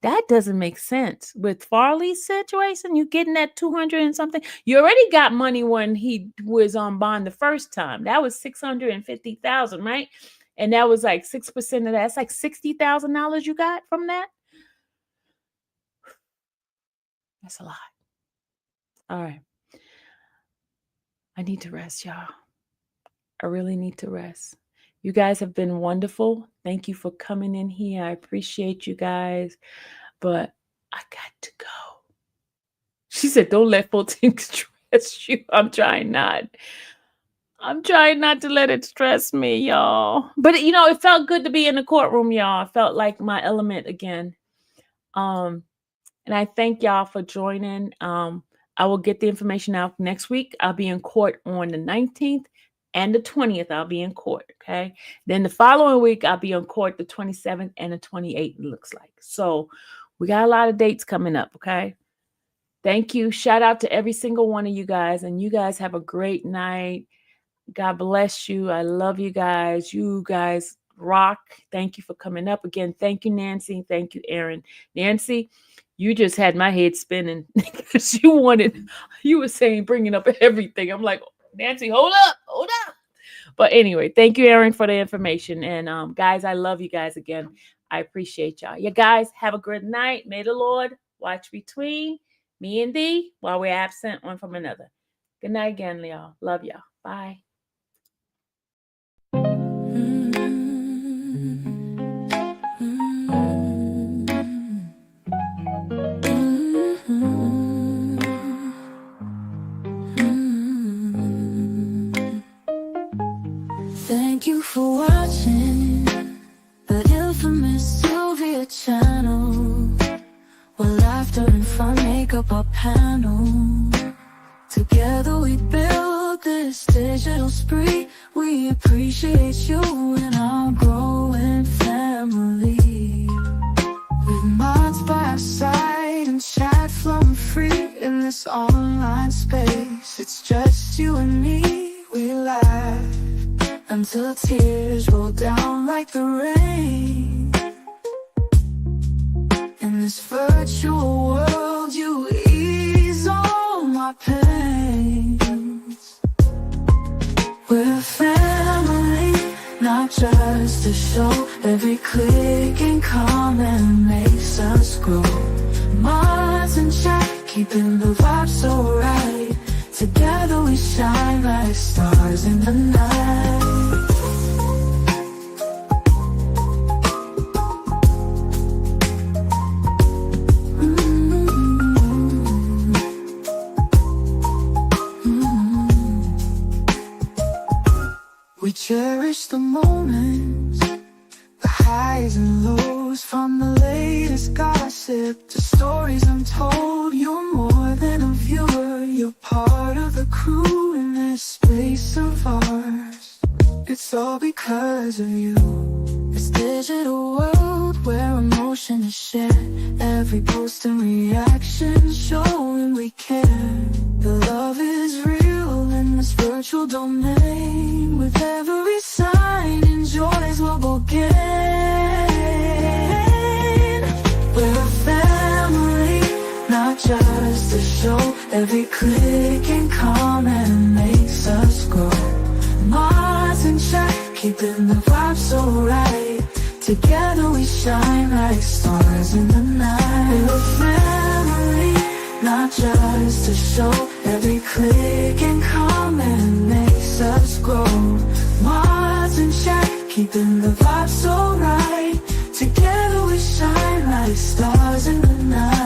that doesn't make sense. With Farley's situation, you getting that 200 and something. You already got money when he was on bond the first time. That was $650,000, right? And that was like 6% of that. That's like $60,000 you got from that. That's a lot. All right. I need to rest, y'all. I really need to rest. You guys have been wonderful. Thank you for coming in here. I appreciate you guys, but I got to go. She said, don't let Fulton stress you. I'm trying not to let it stress me, y'all. But, it felt good to be in the courtroom, y'all. I felt like my element again. And I thank y'all for joining. I will get the information out next week. I'll be in court on the 19th. And the 20th, I'll be in court, okay? Then the following week, I'll be on court the 27th and the 28th, it looks like. So we got a lot of dates coming up, okay? Thank you. Shout out to every single one of you guys. And you guys have a great night. God bless you. I love you guys. You guys rock. Thank you for coming up. Again, thank you, Nancy. Thank you, Erin. Nancy, you just had my head spinning because you were saying, bringing up everything. I'm like, Nancy, hold up. But anyway, thank you, Erin, for the information. And guys, I love you guys again. I appreciate y'all. You guys have a good night. May the Lord watch between me and thee while we're absent one from another. Good night again, y'all. Love y'all. Bye. Thank you for watching the infamous Sylvia channel, where laughter and fun make up our panel. Together we build this digital spree. We appreciate you and our growing family. With mods by our side and chat flowing free in this online space. It's just you and me. We laugh until tears roll down like the rain. In this virtual world, you ease on We're a family, not just a show. Every click and comment makes us grow. Mars and chat, keeping the vibe so right. Together we shine like stars in the night. We cherish the moments, the highs and lows, from the latest gossip to stories untold. You're more than a viewer, you're part of the crew in this space of ours. It's all because of you. This digital world where emotion is shared, every post and reaction showing we care. The love is real in this virtual domain. With every sign, enjoys what we'll gain. We're a family, not just a show. Every click and comment makes us grow. Mars and chat, keeping the vibe so right. Together we shine like stars in the night. We're a family, not just a show. Every click and comment makes us grow. Mars and chat, keeping the vibe so right. Together we shine like stars in the night.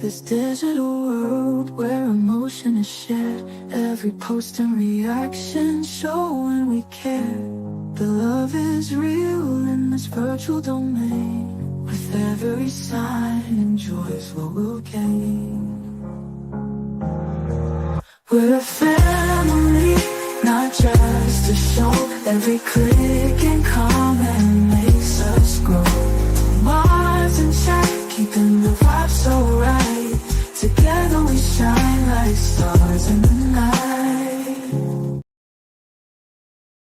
This digital world where emotion is shared, every post and reaction showing we care. The love is real in this virtual domain. With every sign, enjoys what we'll gain. We're a